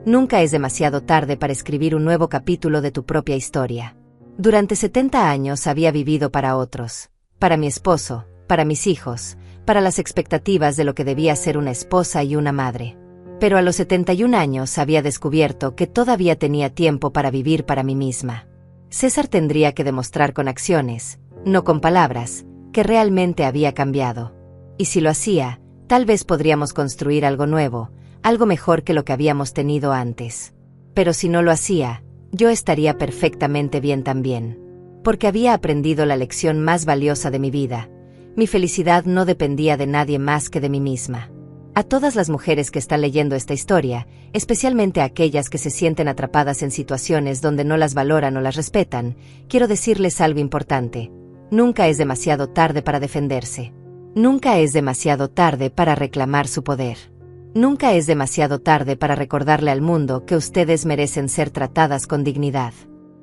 Nunca es demasiado tarde para escribir un nuevo capítulo de tu propia historia. Durante 70 años había vivido para otros, para mi esposo, para mis hijos, para las expectativas de lo que debía ser una esposa y una madre. Pero a los 71 años había descubierto que todavía tenía tiempo para vivir para mí misma. César tendría que demostrar con acciones, no con palabras, que realmente había cambiado. Y si lo hacía, tal vez podríamos construir algo nuevo, algo mejor que lo que habíamos tenido antes. Pero si no lo hacía, yo estaría perfectamente bien también. Porque había aprendido la lección más valiosa de mi vida. Mi felicidad no dependía de nadie más que de mí misma. A todas las mujeres que están leyendo esta historia, especialmente a aquellas que se sienten atrapadas en situaciones donde no las valoran o las respetan, quiero decirles algo importante. Nunca es demasiado tarde para defenderse. Nunca es demasiado tarde para reclamar su poder. Nunca es demasiado tarde para recordarle al mundo que ustedes merecen ser tratadas con dignidad.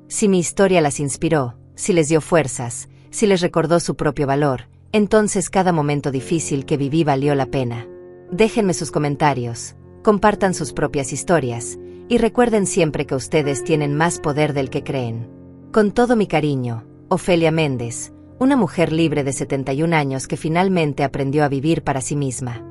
Si mi historia las inspiró, si les dio fuerzas, si les recordó su propio valor, entonces cada momento difícil que viví valió la pena. Déjenme sus comentarios, compartan sus propias historias, y recuerden siempre que ustedes tienen más poder del que creen. Con todo mi cariño, Ofelia Méndez, una mujer libre de 71 años que finalmente aprendió a vivir para sí misma.